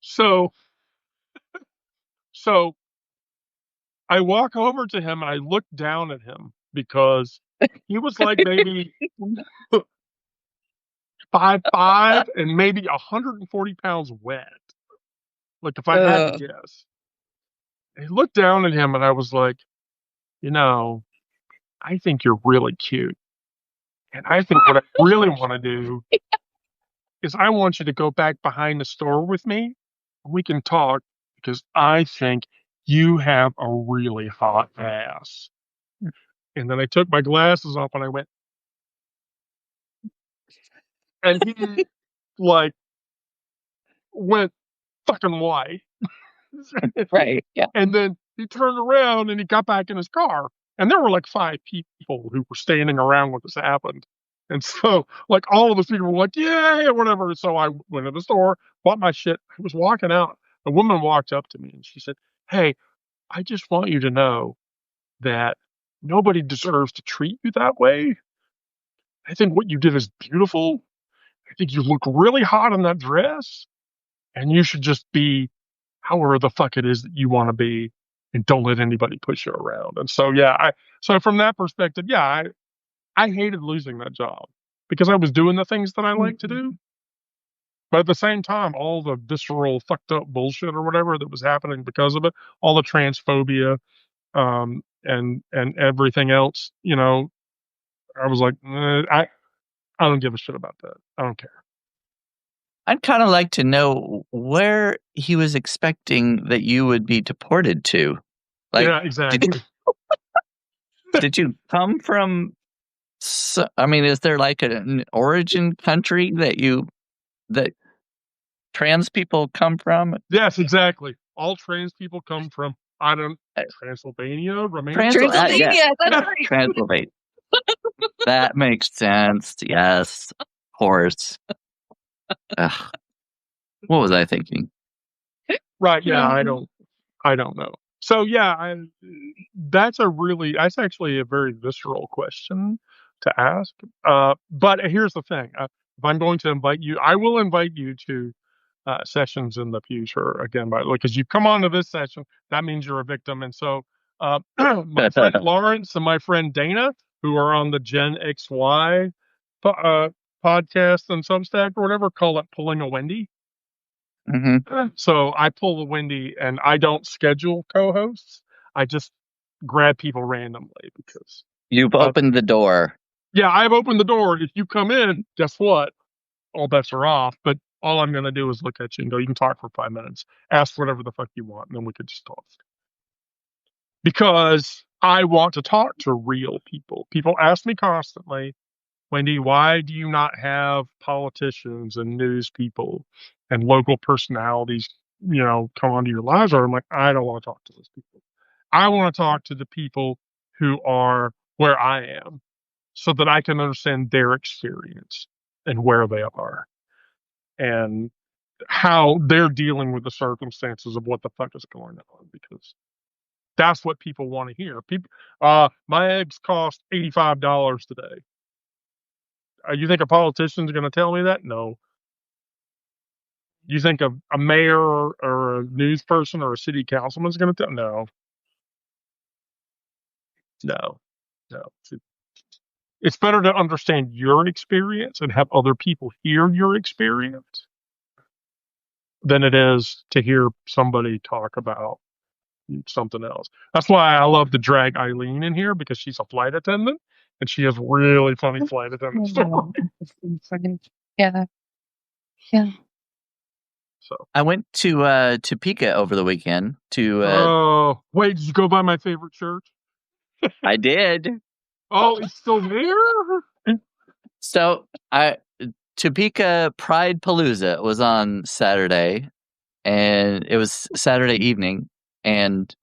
so, so I walk over to him and I look down at him because he was like maybe 5'5" and maybe 140 pounds wet. Like if I had to guess. I looked down at him and I was like, I think you're really cute. And I think what I really want to do is I want you to go back behind the store with me. And we can talk because I think you have a really hot ass. And then I took my glasses off and I went, and he like went fucking white.
Right. Yeah.
And then he turned around and he got back in his car. And there were like 5 people who were standing around when this happened. And so, like, all of us people were like, yeah, whatever. So I went to the store, bought my shit. I was walking out. A woman walked up to me and she said, hey, I just want you to know that nobody deserves to treat you that way. I think what you did is beautiful. I think you look really hot in that dress. And you should just be however the fuck it is that you want to be and don't let anybody push you around. And so, yeah, so from that perspective, yeah, I hated losing that job because I was doing the things that I like to do. But at the same time, all the visceral fucked up bullshit or whatever that was happening because of it, all the transphobia, and everything else, I was like, I don't give a shit about that. I don't care.
I'd kind of like to know where he was expecting that you would be deported to. Like,
yeah, exactly.
Did you come from? I mean, is there like an origin country that trans people come from?
Yes, exactly. All trans people come from Transylvania, Romania.
Transylvania,
yeah.
that's right.
Transylvania. That makes sense. Yes, of course. Ugh. What was I thinking?
Right. Yeah, I don't know. So yeah, that's actually a very visceral question to ask. But here's the thing: if I'm going to invite you, I will invite you to sessions in the future again, because you come on to this session, that means you're a victim, and so My friend Lawrence and my friend Dana, who are on the Gen XY podcast and Substack or whatever, call it pulling a Wendy. So I pull the Wendy, and I don't schedule co-hosts. I just grab people randomly because
You've opened the door.
yeah, I've opened the door. If you come in, guess what? All bets are off. But all I'm going to do is look at you and go, you can talk for 5 minutes, ask whatever the fuck you want, and then we could just talk. Because I want to talk to real people. People ask me constantly, Wendy, why do you not have politicians and news people and local personalities, come onto your lives? Or I'm like, I don't want to talk to those people. I want to talk to the people who are where I am so that I can understand their experience and where they are and how they're dealing with the circumstances of what the fuck is going on, because that's what people want to hear. People, my eggs cost $85 today. You think a politician's going to tell me that? No. You think a mayor or a news person or a city councilman's going to tell? No. No. No. It's better to understand your experience and have other people hear your experience than it is to hear somebody talk about something else. That's why I love to drag Eileen in here, because she's a flight attendant and she has really funny flight attendant stories.
Yeah. Yeah.
So
I went to Topeka over the weekend to
oh, wait, did you go by my favorite church?
I did.
Oh, it's still there?
So Topeka Pride Palooza was on Saturday, and it was Saturday evening, and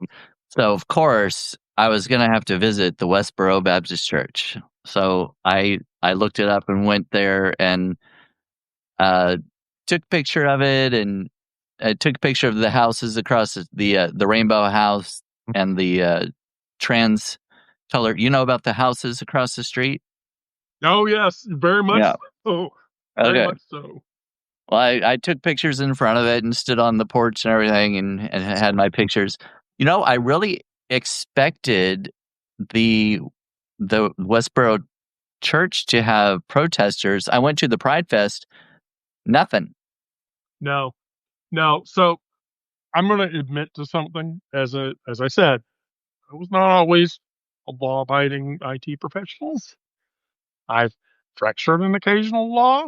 so of course I was gonna have to visit the Westboro Baptist Church. So I looked it up and went there and took a picture of it, and I took a picture of the houses across the Rainbow House and the trans color. You know about the houses across the street?
Oh, yes, very much
Yeah.
so. Very
Okay.
much so.
Well, I took pictures in front of it and stood on the porch and everything and had my pictures. I really expected the Westboro church to have protesters. I went to the Pride Fest, nothing.
No. So I'm going to admit to something. As I said, I was not always a law-abiding IT professional. I've fractured an occasional law.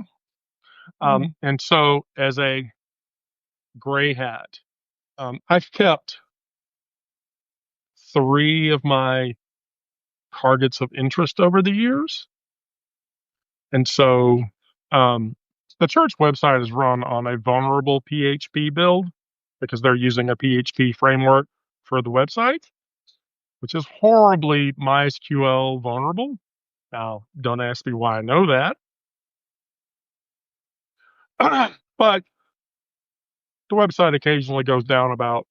And so as a gray hat, I've kept 3 of my targets of interest over the years. And so the church website is run on a vulnerable PHP build because they're using a PHP framework for the website, which is horribly MySQL vulnerable. Now, don't ask me why I know that. But the website occasionally goes down about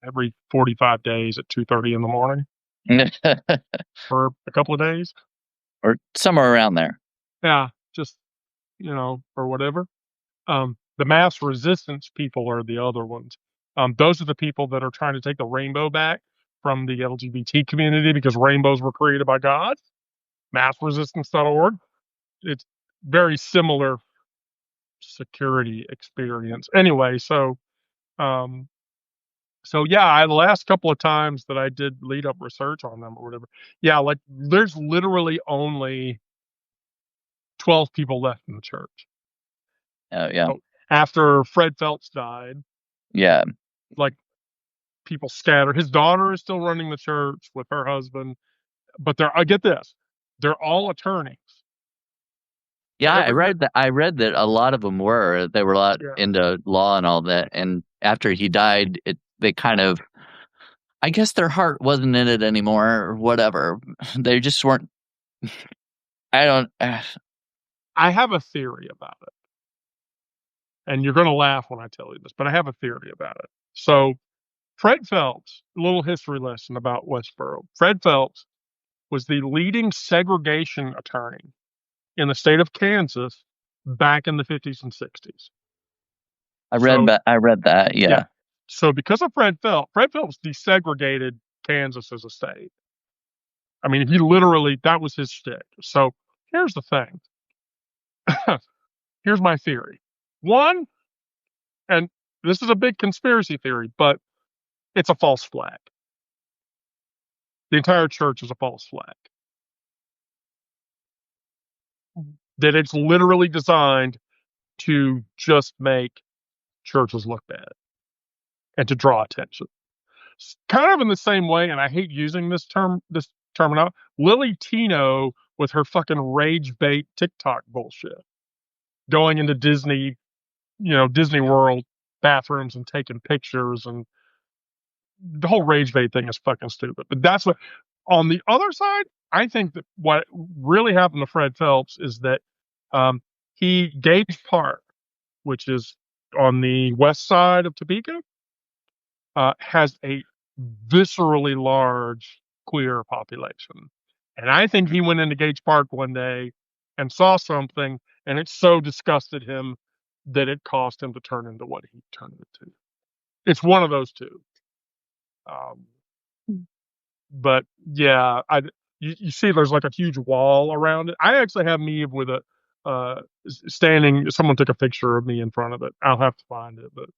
every 45 days at 2:30 in the morning for a couple of days.
Or somewhere around there.
Yeah, just, or whatever. The mass resistance people are the other ones. Those are the people that are trying to take the rainbow back from the LGBT community because rainbows were created by God. Massresistance.org. It's very similar security experience. Anyway, so yeah, the last couple of times that I did lead up research on them or whatever, yeah, like there's literally only 12 people left in the church.
Oh yeah.
So after Fred Phelps died,
Yeah.
like people scattered. His daughter is still running the church with her husband, but I get this, they're all attorneys.
Yeah, I read that a lot of them they were a lot into law and all that. And after he died, they kind of, I guess their heart wasn't in it anymore or whatever. They just weren't. I
have a theory about it. And you're going to laugh when I tell you this, but I have a theory about it. So Fred Phelps, a little history lesson about Westboro. Fred Phelps was the leading segregation attorney in the state of Kansas back in the 50s and 60s.
I read that. Yeah.
So because of Fred Phelps desegregated Kansas as a state. I mean, he literally, that was his shtick. So here's the thing. Here's my theory. One, and this is a big conspiracy theory, but it's a false flag. The entire church is a false flag. That it's literally designed to just make churches look bad and to draw attention. Kind of in the same way, and I hate using this terminology, Lily Tino with her fucking rage bait TikTok bullshit, going into Disney, Disney World bathrooms and taking pictures, and the whole rage bait thing is fucking stupid. But that's what. On the other side, I think that what really happened to Fred Phelps is that Gage Park, which is on the west side of Topeka, has a viscerally large queer population. And I think he went into Gage Park one day and saw something, and it so disgusted him that it caused him to turn into what he turned into. It's one of those two. But yeah, you see there's like a huge wall around it. I actually have me with a standing. Someone took a picture of me in front of it. I'll have to find it, but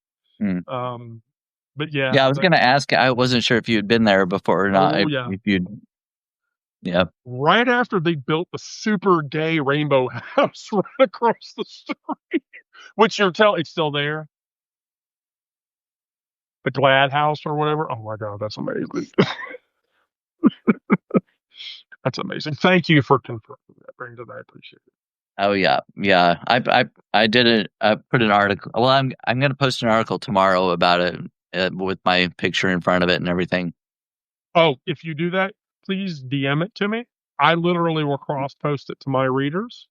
yeah.
Yeah, I was going to ask. I wasn't sure if you had been there before or not.
Oh yeah.
If you'd, yeah.
Right after they built the super gay rainbow house right across the street, which it's still there. The Glad House or whatever. Oh my God, that's amazing. That's amazing. Thank you for confirming that, Brandon. I appreciate it.
Oh yeah, yeah. I did it. I put an article. Well, I'm going to post an article tomorrow about it with my picture in front of it and everything.
Oh, if you do that, please DM it to me. I literally will cross post it to my readers.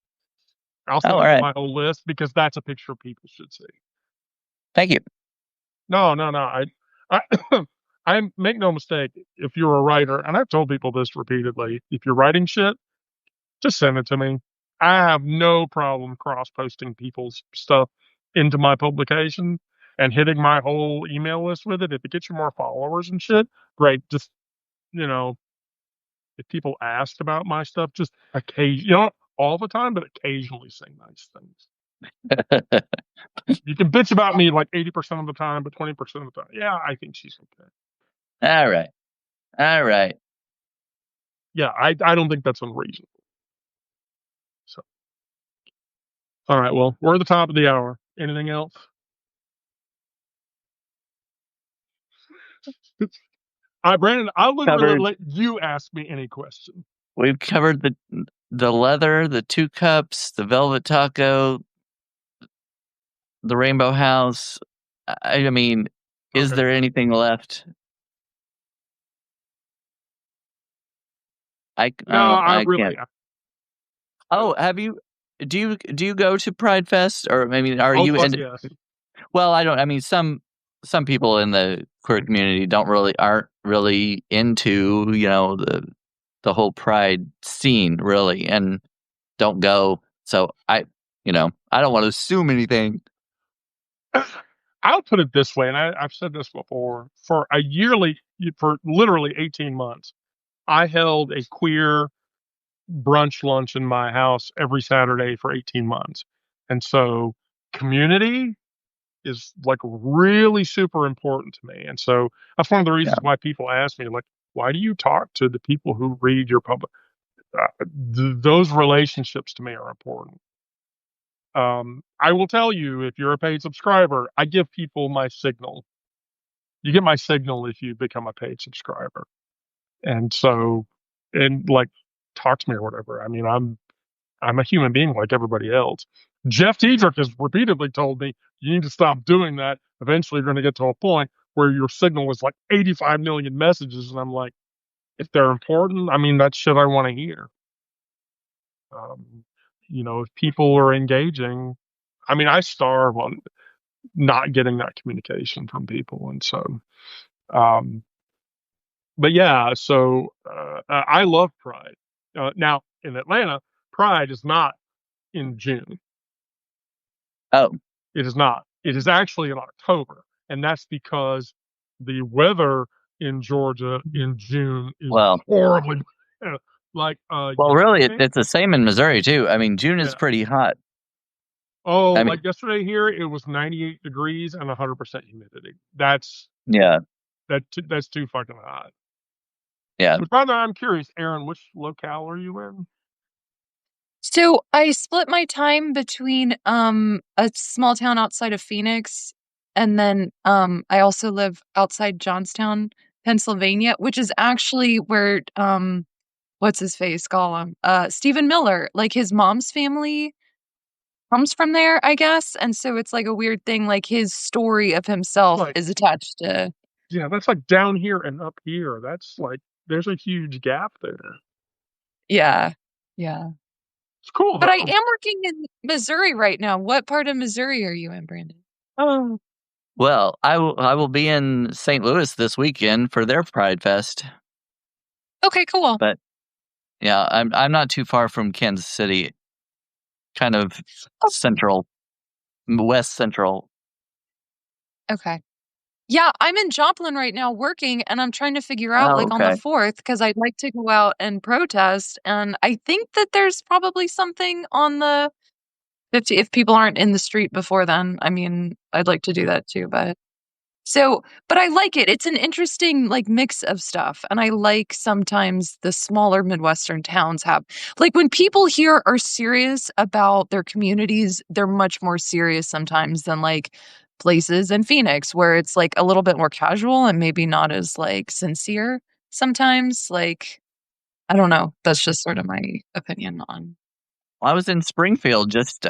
I'll send it to my whole list because that's a picture people should see.
Thank you.
No. I make no mistake. If you're a writer, and I've told people this repeatedly, if you're writing shit, just send it to me. I have no problem cross posting people's stuff into my publication and hitting my whole email list with it. If it gets you more followers and shit, great. Just, if people ask about my stuff, just occasionally, not all the time, but occasionally say nice things. You can bitch about me like 80% of the time, but 20% of the time, yeah, I think she's okay.
All right.
Yeah, I don't think that's unreasonable. So, all right, well, we're at the top of the hour. Anything else? Brandon, I'll literally let you ask me any question.
We've covered the leather, the 2 cups, the velvet taco, the rainbow house. I mean, is there anything left? I
really.
Can't. Oh, have you? Do you go to Pride Fest, or I mean, are you?
Yes.
Well, I don't. I mean, some people in the queer community aren't really into the whole Pride scene really, and don't go. So I don't want to assume anything.
I'll put it this way, and I've said this before. For literally 18 months, I held a queer brunch lunch in my house every Saturday for 18 months. And so community is like really super important to me. And so that's one of the reasons why people ask me, like, why do you talk to the people who read your public? Those relationships to me are important. I will tell you, if you're a paid subscriber, I give people my signal. You get my signal if you become a paid subscriber. And so, like, talk to me or whatever. I mean, I'm a human being like everybody else. Jeff Tiedrick has repeatedly told me, you need to stop doing that. Eventually, you're going to get to a point where your signal is like 85 million messages. And I'm like, if they're important, I mean, that's shit I want to hear. If people are engaging, I mean, I starve on not getting that communication from people. And so, but yeah, so I love Pride. Now, in Atlanta, Pride is not in June.
Oh.
It is not. It is actually in October. And that's because the weather in Georgia in June is
Well,
horribly like
really,
yesterday.
it's the same in Missouri too. I mean, June is
Yeah.
pretty hot.
Oh,
I mean,
like yesterday here, it was 98 degrees and 100% humidity. That's
yeah,
that's too fucking hot.
yeah.
So, brother, I'm curious, Aaron, which locale are you in?
So I split my time between a small town outside of Phoenix, and then I also live outside Johnstown, Pennsylvania, which is actually where what's his face, Gollum, Stephen Miller, like his mom's family comes from there, I guess, and so it's like a weird thing, like his story of himself
Like,
is attached to.
yeah, that's like down here and up here. That's like there's a huge gap there.
Yeah, yeah.
It's cool
But I
though.
am working in Missouri right now. What part of Missouri are you in, Brandon?
Oh. Well, I will be in St. Louis this weekend for their Pride Fest.
Okay, cool.
But yeah, I'm not too far from Kansas City, kind of
Oh,
central, west central.
okay. Yeah, I'm in Joplin right now working, and I'm trying to figure out,
Oh,
like, on the
okay.
4th, because I'd like to go out and protest. And I think that there's probably something on the 50 if people aren't in the street before then. I mean, I'd like to do that too, but but I like it. It's an interesting like mix of stuff. And I like sometimes the smaller Midwestern towns have like when people here are serious about their communities, they're much more serious sometimes than like places in Phoenix where it's like a little bit more casual and maybe not as like sincere sometimes. Like, I don't know. That's just sort of my opinion on.
I was in Springfield just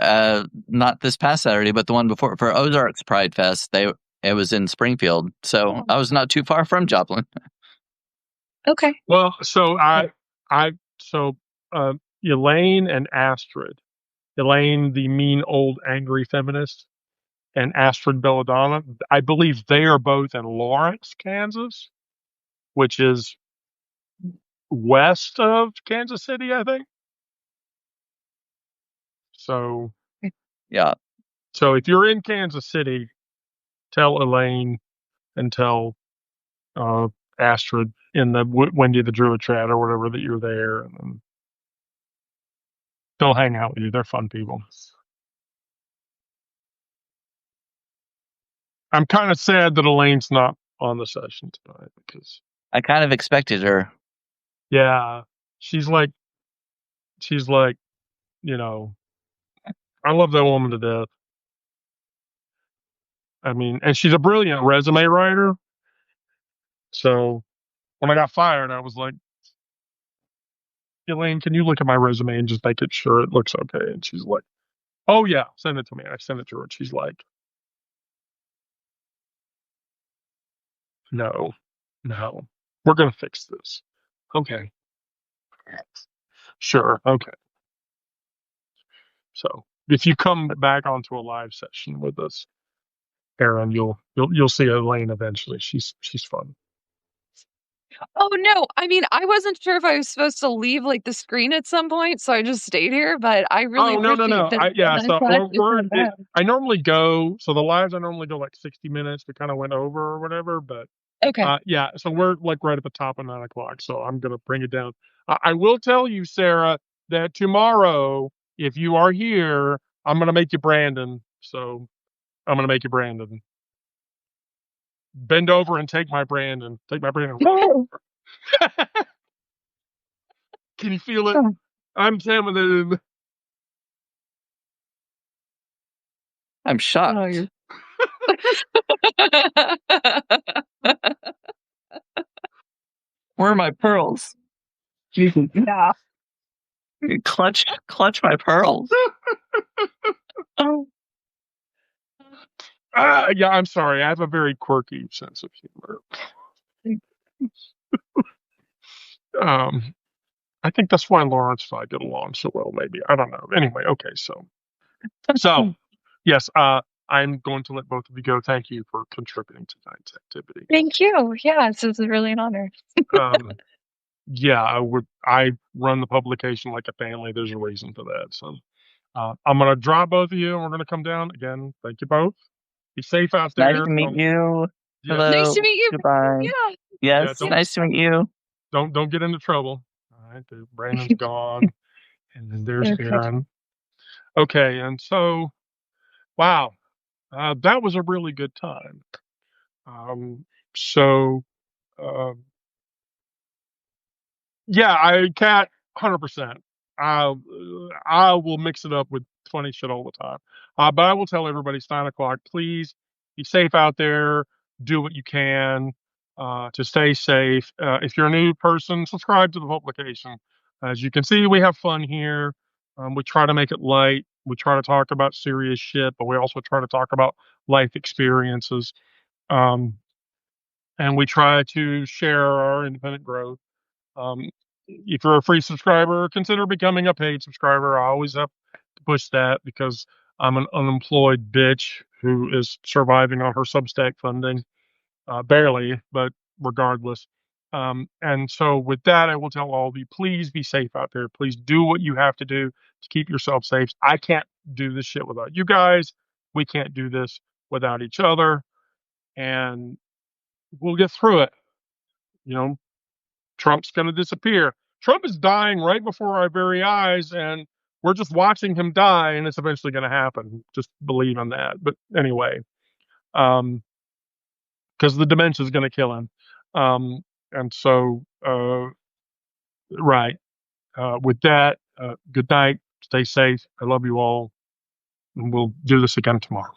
not this past Saturday, but the one before for Ozarks Pride Fest. It was in Springfield, so
Oh,
I was not too far from Joplin.
okay.
Well, so I so Elaine and Astrid. Elaine, the mean old angry feminist, and Astrid Belladonna. I believe they are both in Lawrence, Kansas, which is west of Kansas City, I think. So,
Yeah,
so if you're in Kansas City, tell Elaine and tell uh, Astrid in the Wendy the Druid chat or whatever that you're there, and then they'll hang out with you. They're fun people. I'm kind of sad that Elaine's not on the session tonight because,
I kind of expected her.
yeah, she's like, she's like, you know, I love that woman to death. I mean, and she's a brilliant resume writer. So when I got fired, I was like, Elaine, can you look at my resume and just make it sure it looks okay? And she's like, oh yeah, send it to me. I sent it to her, and she's like, no, no, we're gonna fix this. Okay, sure, okay. So if you come back onto a live session with us, Aaron, you'll see Elaine eventually. She's fun.
Oh, no. I mean, I wasn't sure if I was supposed to leave, like, the screen at some point, so I just stayed here, but I really
Oh no no
appreciate
no!
this,
Yeah,
and I'm
so
glad you came back.
I normally go. So the lives I normally go like 60 minutes. We kind of went over or whatever, but
Okay.
yeah. So we're like right at the top of 9 o'clock. So I'm gonna bring it down. I will tell you, Sarah, that tomorrow, if you are here, I'm gonna make you Brandon. So I'm gonna make you Brandon. Bend over and take my Brandon. Take my Brandon. Can you feel it? I'm feminine.
I'm shocked.
Oh, you're
Where are my pearls?
Yeah.
Clutch my pearls.
Oh.
Yeah, I'm sorry. I have a very quirky sense of humor. Um, I think that's why Lawrence and I get along so well. Maybe I don't know. Anyway, okay. So yes. I'm going to let both of you go. Thank you for contributing to tonight's activity.
Thank you. Yeah, this is really an honor.
Yeah, I run the publication like a family. There's a reason for that. So I'm gonna drop both of you, and we're gonna come down again. Thank you both. Be safe out
Nice
there.
to meet you.
Yeah,
Nice
Hello.
to meet you.
Goodbye.
Yeah.
yeah.
Yes,
Don't
nice to meet you.
don't get into trouble. All right, Brandon's gone, and then there's
Okay.
Aaron. Okay, and so wow, that was a really good time. So uh, yeah, I cat 100%. I will mix it up with funny shit all the time. But I will tell everybody it's 9 o'clock. Please be safe out there. Do what you can to stay safe. If you're a new person, subscribe to the publication. As you can see, we have fun here. We try to make it light. We try to talk about serious shit, but we also try to talk about life experiences. Um, and we try to share our independent growth. Um, if you're a free subscriber, consider becoming a paid subscriber. I always have to push that because I'm an unemployed bitch who is surviving on her Substack funding, barely, but regardless. And so, with that, I will tell all of you, please be safe out there. Please do what you have to do to keep yourself safe. I can't do this shit without you guys. We can't do this without each other, and we'll get through it. You know, Trump's going to disappear. Trump is dying right before our very eyes, and we're just watching him die, and it's eventually going to happen. Just believe in that. But anyway, because the dementia is going to kill him. Um, and so, right. With that, good night. Stay safe. I love you all. And we'll do this again tomorrow.